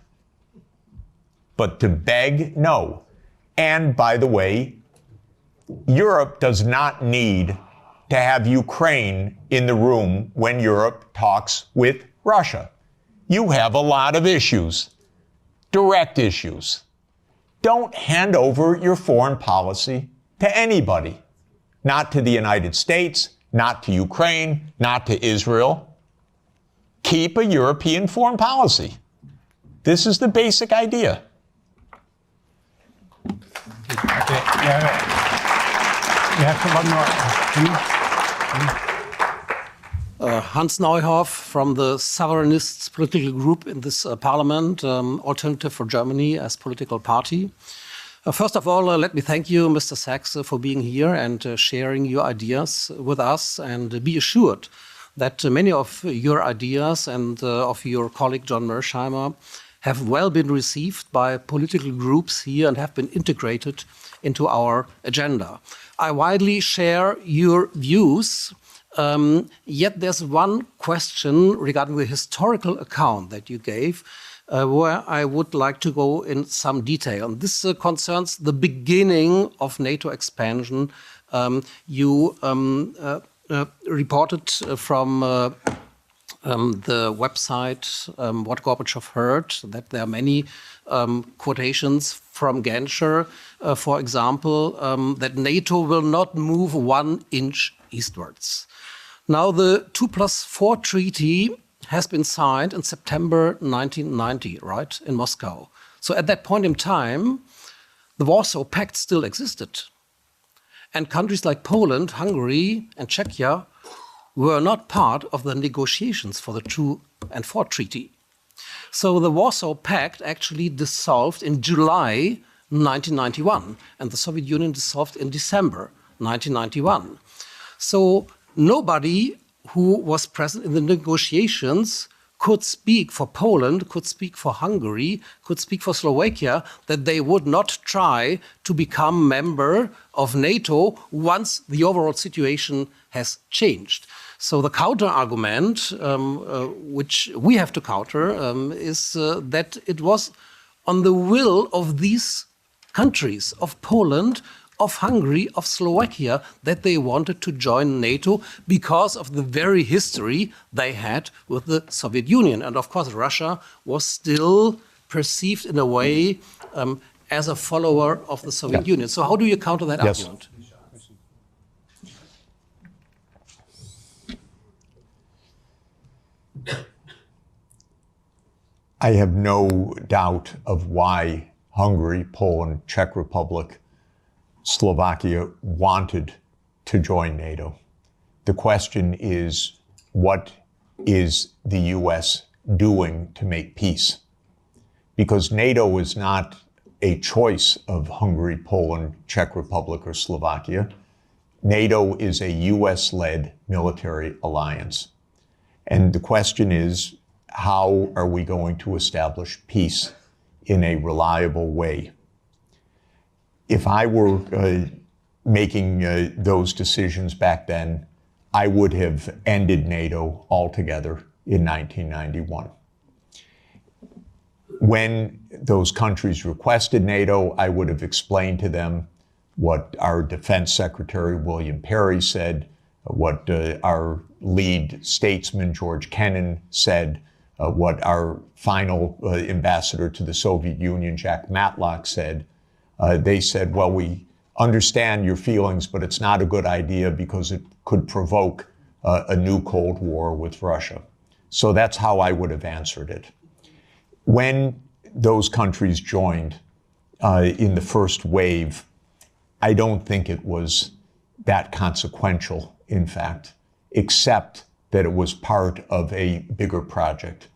Speaker 2: But to beg, no. And by the way, Europe does not need to have Ukraine in the room when Europe talks with Russia. You have a lot of issues, direct issues. Don't hand over your foreign policy to anybody, not to the United States, not to Ukraine, not to Israel. Keep a European foreign policy. This is the basic idea.
Speaker 3: Okay. We have one more.
Speaker 8: Hans Neuhoff from the Sovereignists political group in this parliament, Alternative for Germany as political party. First of all, let me thank you, Mr. Sachs, for being here and sharing your ideas with us, and be assured that many of your ideas and of your colleague John Mersheimer have well been received by political groups here and have been integrated into our agenda. I widely share your views, yet there's one question regarding the historical account that you gave, where I would like to go in some detail. And this concerns the beginning of NATO expansion. You reported from the website What Gorbachev Heard that there are many quotations from Genscher, for example, that NATO will not move 1 inch eastwards. Now, the 2+4 treaty has been signed in September 1990, right, in Moscow. So at that point in time, the Warsaw Pact still existed. And countries like Poland, Hungary, and Czechia were not part of the negotiations for the 2 and 4 treaty. So the Warsaw Pact actually dissolved in July 1991, and the Soviet Union dissolved in December 1991. So nobody who was present in the negotiations could speak for Poland, could speak for Hungary, could speak for Slovakia, that they would not try to become member of NATO once the overall situation has changed. So the counter-argument, which we have to counter, is that it was on the will of these countries, of Poland, of Hungary, of Slovakia, that they wanted to join NATO because of the very history they had with the Soviet Union. And of course, Russia was still perceived in a way as a follower of the Soviet Union. So how do you counter that argument?
Speaker 2: I have no doubt of why Hungary, Poland, Czech Republic, Slovakia wanted to join NATO. The question is, what is the U.S. doing to make peace? Because NATO is not a choice of Hungary, Poland, Czech Republic, or Slovakia. NATO is a U.S.-led military alliance. And the question is, how are we going to establish peace in a reliable way? If I were making those decisions back then, I would have ended NATO altogether in 1991. When those countries requested NATO, I would have explained to them what our Defense Secretary William Perry said, what our lead statesman George Kennan said, what our final ambassador to the Soviet Union, Jack Matlock, said. They said, well, we understand your feelings, but it's not a good idea because it could provoke a new Cold War with Russia. So that's how I would have answered it. When those countries joined in the first wave, I don't think it was that consequential, in fact, except that it was part of a bigger project.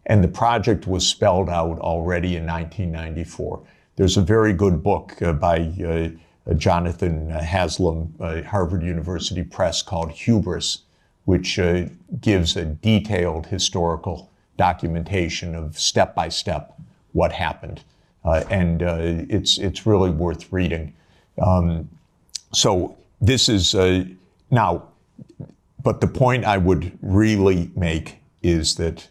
Speaker 2: And the project was spelled out already in 1994. There's a very good book by Jonathan Haslam, Harvard University Press, called Hubris, which gives a detailed historical documentation of step-by-step what happened. And it's really worth reading. So this is, now, but the point I would really make is that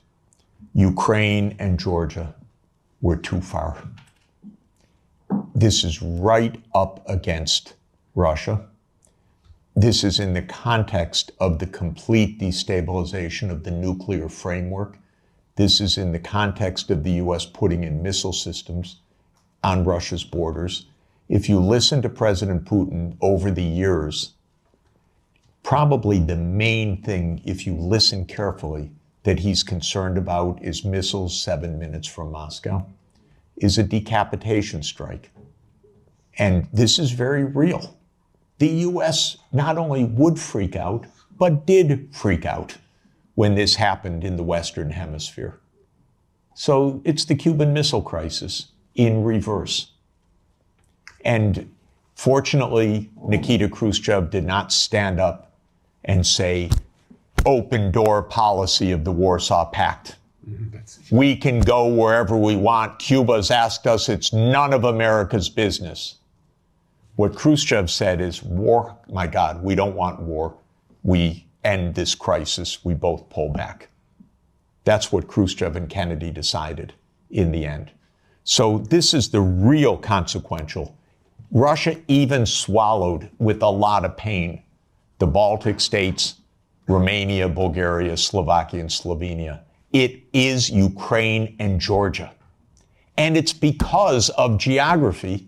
Speaker 2: Ukraine and Georgia were too far. This is right up against Russia. This is in the context of the complete destabilization of the nuclear framework. This is in the context of the U.S. putting in missile systems on Russia's borders. If you listen to President Putin over the years, probably the main thing, if you listen carefully, that he's concerned about is missiles 7 minutes from Moscow, is a decapitation strike. And this is very real. The U.S. not only would freak out, but did freak out when this happened in the Western Hemisphere. So it's the Cuban Missile Crisis in reverse. And fortunately, Nikita Khrushchev did not stand up and say, open door policy of the Warsaw Pact. We can go wherever we want. Cuba's asked us, it's none of America's business. What Khrushchev said is, war, my God, we don't want war. We end this crisis. We both pull back. That's what Khrushchev and Kennedy decided in the end. So this is the real consequential. Russia even swallowed with a lot of pain the Baltic states, Romania, Bulgaria, Slovakia, and Slovenia. It is Ukraine and Georgia. And it's because of geography.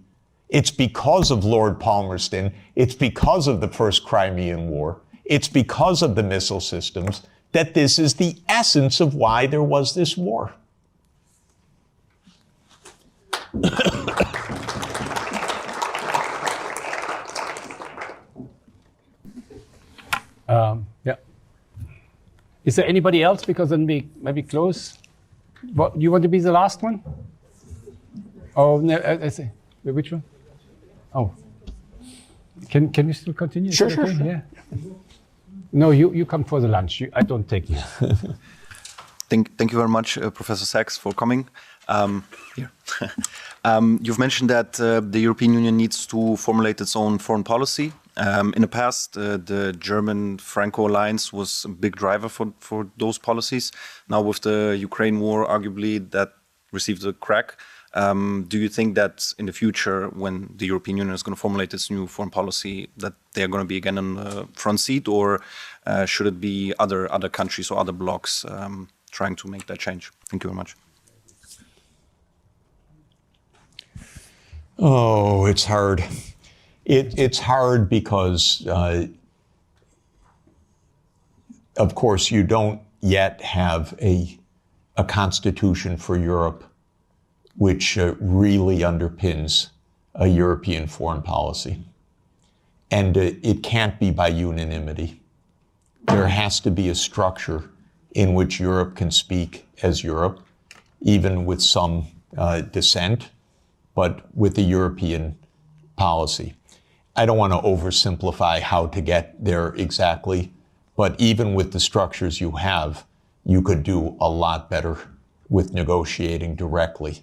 Speaker 2: It's because of Lord Palmerston. It's because of the First Crimean War. It's because of the missile systems that this is the essence of why there was this war.
Speaker 3: Yeah. Is there anybody else? Because then we maybe close. What, you want to be the last one? Oh, no, I see. Which one? Oh. Can we still continue?
Speaker 2: Sure,
Speaker 3: okay?
Speaker 2: sure.
Speaker 3: Yeah. No, you come for the lunch. I don't take you.
Speaker 9: Thank you very much, Professor Sachs, for coming. Here. You've mentioned that the European Union needs to formulate its own foreign policy. In the past, the German-Franco alliance was a big driver for those policies. Now with the Ukraine war, arguably that received a crack. Do you think that in the future, when the European Union is going to formulate its new foreign policy, that they're going to be again on the front seat, or should it be other countries or other blocs trying to make that change? Thank you very much.
Speaker 2: Oh, it's hard. It's hard because, of course, you don't yet have a constitution for Europe which really underpins a European foreign policy. And it can't be by unanimity. There has to be a structure in which Europe can speak as Europe, even with some dissent, but with a European policy. I don't want to oversimplify how to get there exactly, but even with the structures you have, you could do a lot better with negotiating directly.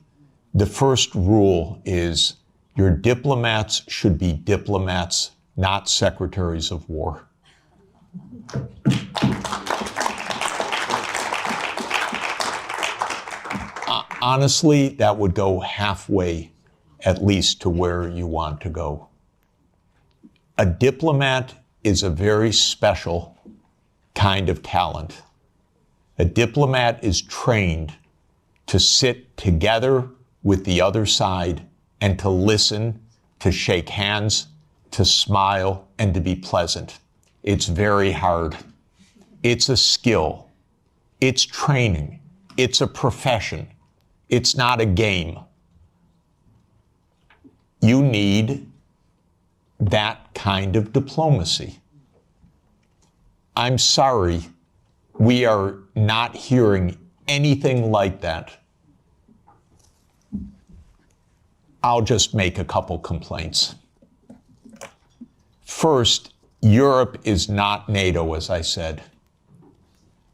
Speaker 2: The first rule is your diplomats should be diplomats, not secretaries of war. Honestly, that would go halfway, at least, to where you want to go. A diplomat is a very special kind of talent. A diplomat is trained to sit together with the other side and to listen, to shake hands, to smile, and to be pleasant. It's very hard. It's a skill. It's training. It's a profession. It's not a game. You need that kind of diplomacy. I'm sorry, we are not hearing anything like that. I'll just make a couple complaints. First, Europe is not NATO, as I said.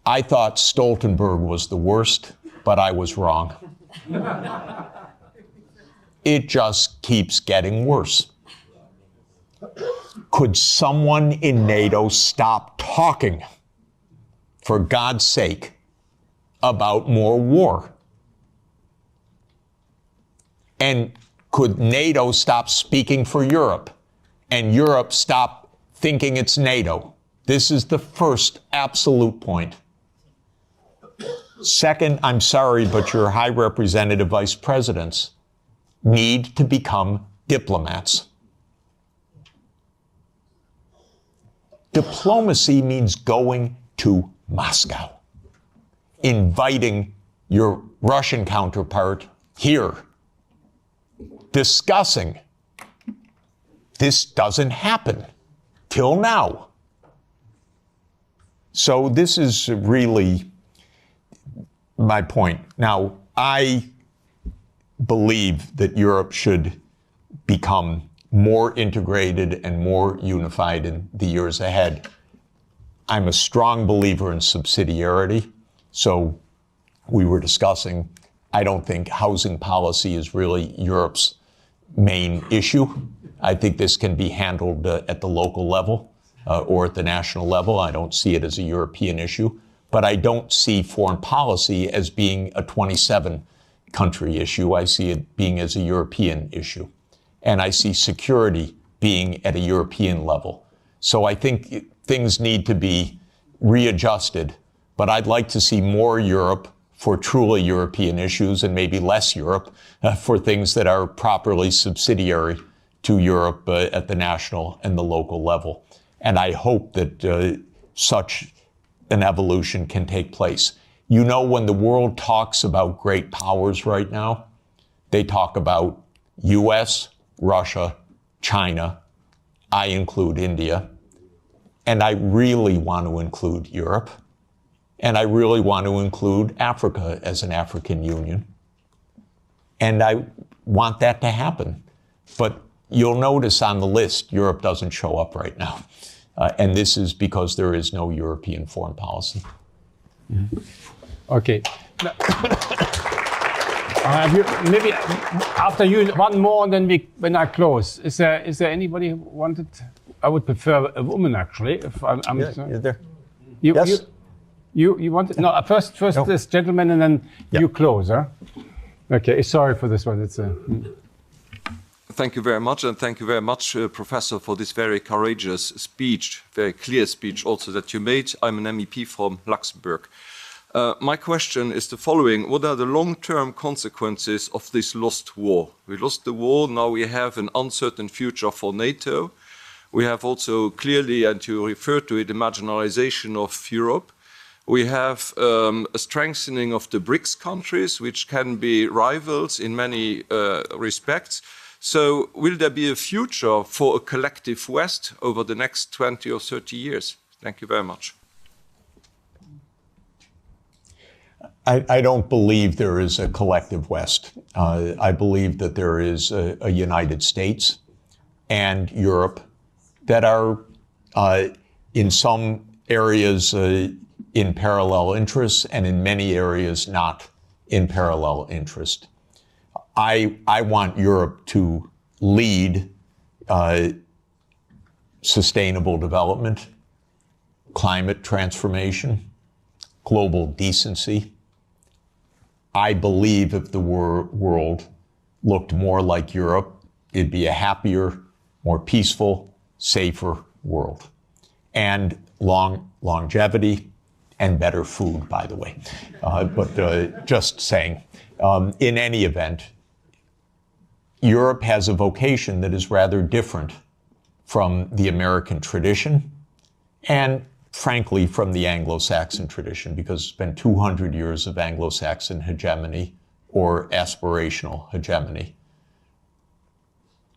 Speaker 2: I thought Stoltenberg was the worst, but I was wrong. It just keeps getting worse. Could someone in NATO stop talking, for God's sake, about more war? And could NATO stop speaking for Europe and Europe stop thinking it's NATO. This is the first absolute point. Second, I'm sorry, but your high representative vice presidents need to become diplomats. Diplomacy means going to Moscow, inviting your Russian counterpart here, discussing. This doesn't happen till now. So this is really my point. Now, I believe that Europe should become more integrated and more unified in the years ahead. I'm a strong believer in subsidiarity. So we were discussing, I don't think housing policy is really Europe's main issue. I think this can be handled at the local level or at the national level. I don't see it as a European issue, but I don't see foreign policy as being a 27 country issue. I see it being as a European issue. And I see security being at a European level. So I think things need to be readjusted, but I'd like to see more Europe for truly European issues and maybe less Europe for things that are properly subsidiary to Europe at the national and the local level. And I hope that such an evolution can take place. You know, when the world talks about great powers right now, they talk about US, Russia, China, I include India, and I really want to include Europe, and I really want to include Africa as an African Union. And I want that to happen. But you'll notice on the list, Europe doesn't show up right now. And this is because there is no European foreign policy.
Speaker 3: Mm-hmm. Okay. Maybe after you, one more, and then when I close. Is there anybody who wanted? I would prefer a woman, actually. If I'm
Speaker 2: you're there.
Speaker 3: Yes. You wanted? No, first no. This gentleman, and then you close, huh? Okay. Sorry for this one. It's
Speaker 10: Thank you very much, and thank you very much, Professor, for this very courageous speech, very clear speech also that you made. I'm an MEP from Luxembourg. My question is the following. What are the long-term consequences of this lost war? We lost the war, now we have an uncertain future for NATO. We have also clearly, and you referred to it, the marginalization of Europe. We have a strengthening of the BRICS countries, which can be rivals in many respects. So will there be a future for a collective West over the next 20 or 30 years? Thank you very much.
Speaker 2: I don't believe there is a collective West. I believe that there is a United States and Europe that are in some areas in parallel interests and in many areas not in parallel interest. I want Europe to lead sustainable development, climate transformation, global decency. I believe if the world looked more like Europe, it'd be a happier, more peaceful, safer world. And longevity and better food, by the way. But just saying, in any event, Europe has a vocation that is rather different from the American tradition and, frankly, from the Anglo-Saxon tradition, because it's been 200 years of Anglo-Saxon hegemony or aspirational hegemony.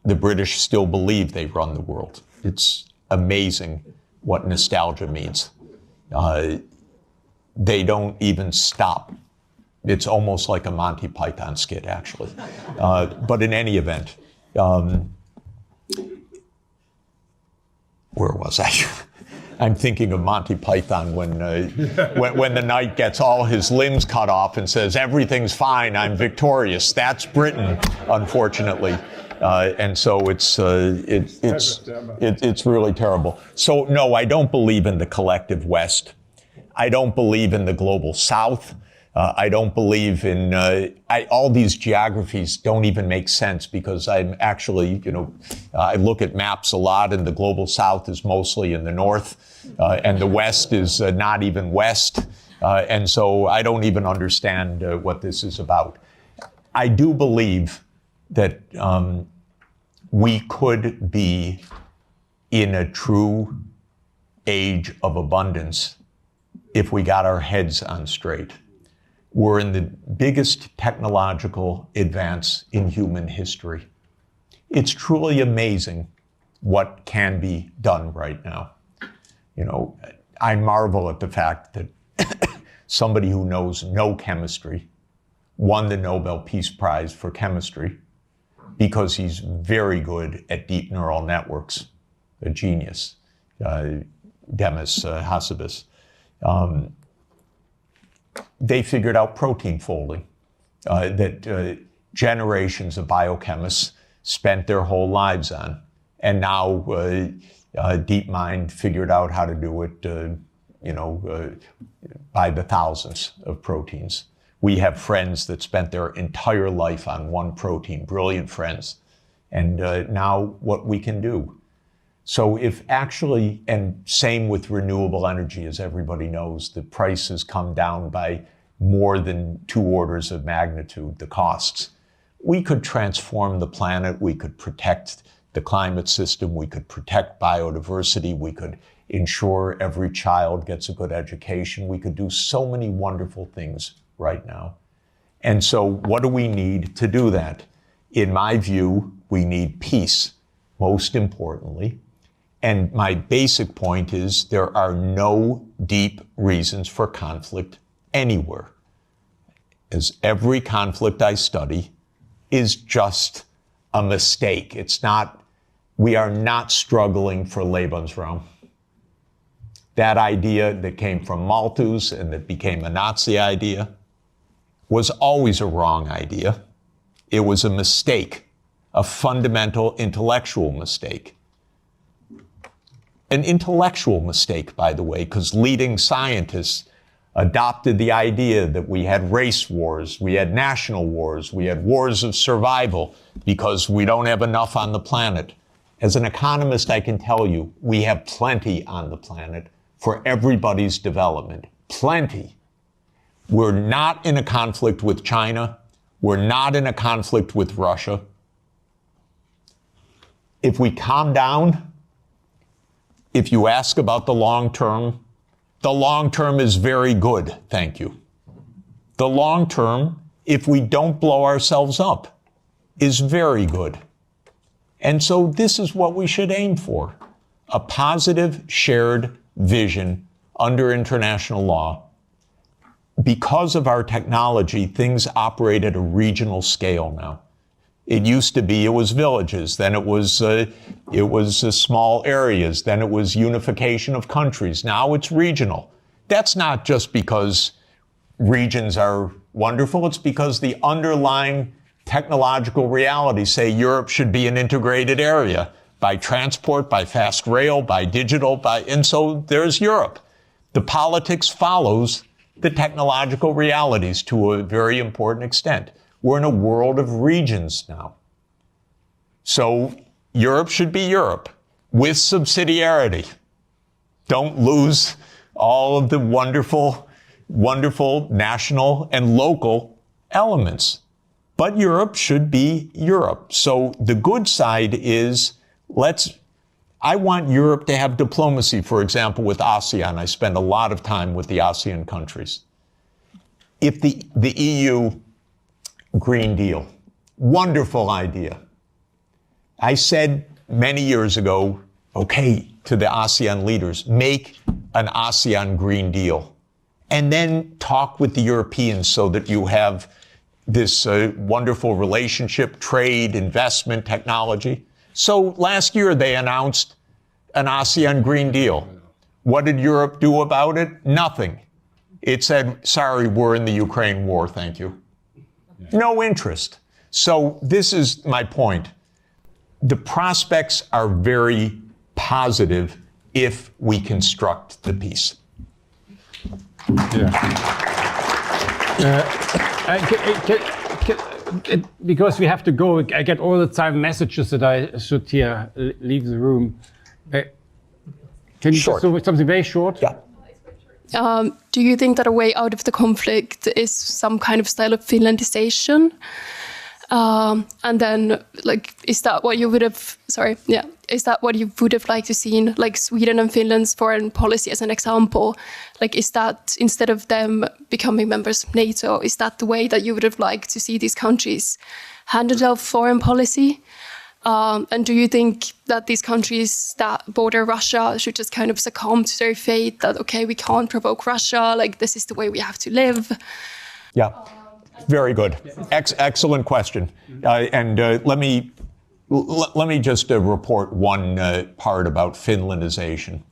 Speaker 2: The British still believe they run the world. It's amazing what nostalgia means. They don't even stop. It's almost like a Monty Python skit, actually. But in any event, where was I? I'm thinking of Monty Python when the knight gets all his limbs cut off and says, "Everything's fine, I'm victorious." That's Britain, unfortunately. And so it's really terrible. So no, I don't believe in the collective West. I don't believe in the global South. I don't believe in, all these geographies don't even make sense because I'm actually, I look at maps a lot and the global south is mostly in the north and the west is not even west. And so I don't even understand what this is about. I do believe that we could be in a true age of abundance if we got our heads on straight. We're in the biggest technological advance in human history. It's truly amazing what can be done right now. I marvel at the fact that somebody who knows no chemistry won the Nobel Peace Prize for chemistry because he's very good at deep neural networks, a genius, Demis Hassabis. They figured out protein folding, that generations of biochemists spent their whole lives on. And now DeepMind figured out how to do it, by the thousands of proteins. We have friends that spent their entire life on one protein, brilliant friends. And now what we can do. So if actually, and same with renewable energy, as everybody knows, the price has come down by more than 2 orders of magnitude, the costs. We could transform the planet, we could protect the climate system, we could protect biodiversity, we could ensure every child gets a good education. We could do so many wonderful things right now. And so what do we need to do that? In my view, we need peace, most importantly. And my basic point is there are no deep reasons for conflict anywhere. As every conflict I study is just a mistake. We are not struggling for Lebensraum. That idea that came from Malthus and that became a Nazi idea was always a wrong idea. It was a mistake, a fundamental intellectual mistake. An intellectual mistake, by the way, because leading scientists adopted the idea that we had race wars, we had national wars, we had wars of survival because we don't have enough on the planet. As an economist, I can tell you, we have plenty on the planet for everybody's development. Plenty. We're not in a conflict with China. We're not in a conflict with Russia. If we calm down, if you ask about the long term is very good, thank you. The long term, if we don't blow ourselves up, is very good. And so this is what we should aim for, a positive shared vision under international law. Because of our technology, things operate at a regional scale now. It used to be, it was villages, then it was small areas, then it was unification of countries. Now it's regional. That's not just because regions are wonderful, it's because the underlying technological realities say Europe should be an integrated area by transport, by fast rail, by digital, and so there's Europe. The politics follows the technological realities to a very important extent. We're in a world of regions now. So Europe should be Europe with subsidiarity. Don't lose all of the wonderful, wonderful national and local elements. But Europe should be Europe. So the good side is, I want Europe to have diplomacy, for example, with ASEAN. I spend a lot of time with the ASEAN countries. If the EU Green Deal, wonderful idea. I said many years ago, okay, to the ASEAN leaders, make an ASEAN Green Deal. And then talk with the Europeans so that you have this wonderful relationship, trade, investment, technology. So last year they announced an ASEAN Green Deal. What did Europe do about it? Nothing. It said, sorry, we're in the Ukraine war, thank you. No interest. So this is my point. The prospects are very positive if we construct the peace.
Speaker 3: Yeah. Because we have to go, I get all the time messages that I should here leave the room. Can you just do something very short?
Speaker 1: Yeah.
Speaker 11: Do you think that a way out of the conflict is some kind of style of Finlandization? And then, like, is that what you would have? Is that what you would have liked to see in, like, Sweden and Finland's foreign policy as an example? Like, is that instead of them becoming members of NATO, is that the way that you would have liked to see these countries handle their foreign policy? And do you think that these countries that border Russia should just kind of succumb to their fate? That okay, we can't provoke Russia. Like, this is the way we have to live.
Speaker 2: Yeah. Very good. Excellent question. And let me just report one part about Finlandization.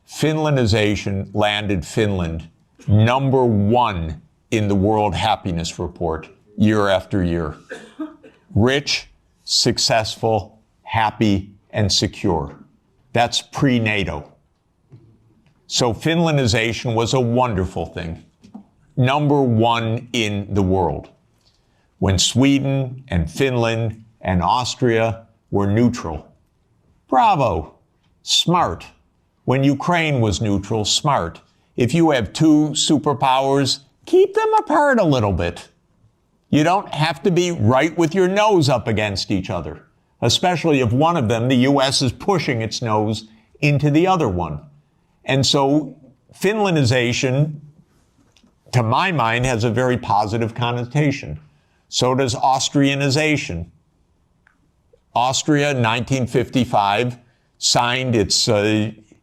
Speaker 2: Finlandization landed Finland #1 in the World Happiness Report year after year. Rich, successful, happy, and secure. That's pre-NATO. So Finlandization was a wonderful thing. #1 in the world. When Sweden and Finland and Austria were neutral. Bravo. Smart. When Ukraine was neutral, smart. If you have two superpowers, keep them apart a little bit. You don't have to be right with your nose up against each other, especially if one of them, the US, is pushing its nose into the other one. And so Finlandization, to my mind, has a very positive connotation. So does Austrianization. Austria, 1955, signed its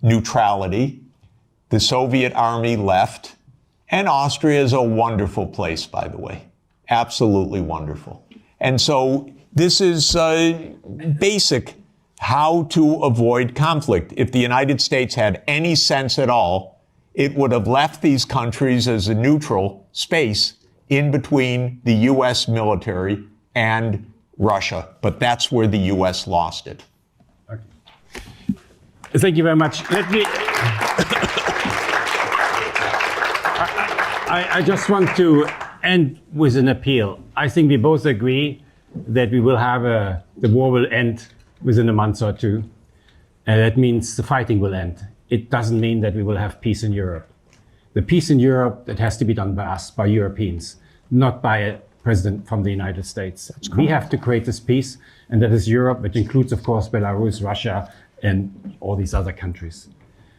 Speaker 2: neutrality. The Soviet army left. And Austria is a wonderful place, by the way. Absolutely wonderful. And so this is basic how to avoid conflict. If the United States had any sense at all, it would have left these countries as a neutral space in between the U.S. military and Russia. But that's where the U.S. lost it.
Speaker 3: Okay. Thank you very much. Let me... I just want to end with an appeal. I think we both agree that we will have the war will end within a month or two. And that means the fighting will end. It doesn't mean that we will have peace in Europe. The peace in Europe, that has to be done by us, by Europeans, not by a president from the United States. We have to create this peace, and that is Europe, which includes, of course, Belarus, Russia, and all these other countries.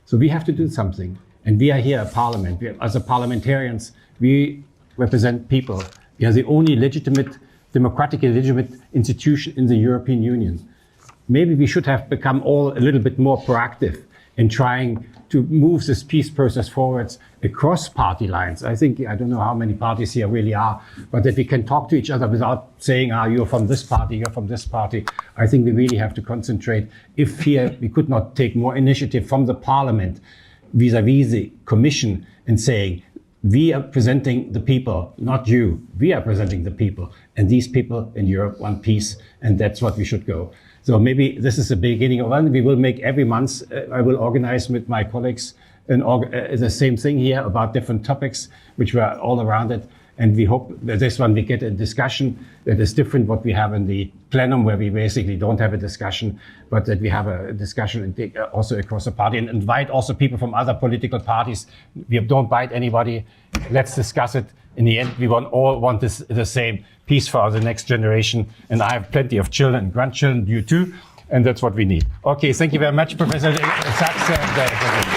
Speaker 3: So we have to do something. And we are here at Parliament. As parliamentarians, we represent people. We are the only democratically legitimate institution in the European Union. Maybe we should have become all a little bit more proactive in trying to move this peace process forwards across party lines. I think, I don't know how many parties here really are, but that we can talk to each other without saying, you're from this party, you're from this party. I think we really have to concentrate. If here we could not take more initiative from the Parliament vis-à-vis the Commission and saying, we are presenting the people, not you. We are presenting the people. And these people in Europe want peace, and that's what we should go. So maybe this is the beginning of one. We will make every month, I will organize with my colleagues the same thing here about different topics, which were all around it. And we hope that this one we get a discussion that is different what we have in the plenum, where we basically don't have a discussion, but that we have a discussion also across the party, and invite also people from other political parties. We don't bite anybody. Let's discuss it. In the end, we all want the same peace for the next generation. And I have plenty of children and grandchildren, you too. And that's what we need. Okay, thank you very much, Professor Sachs.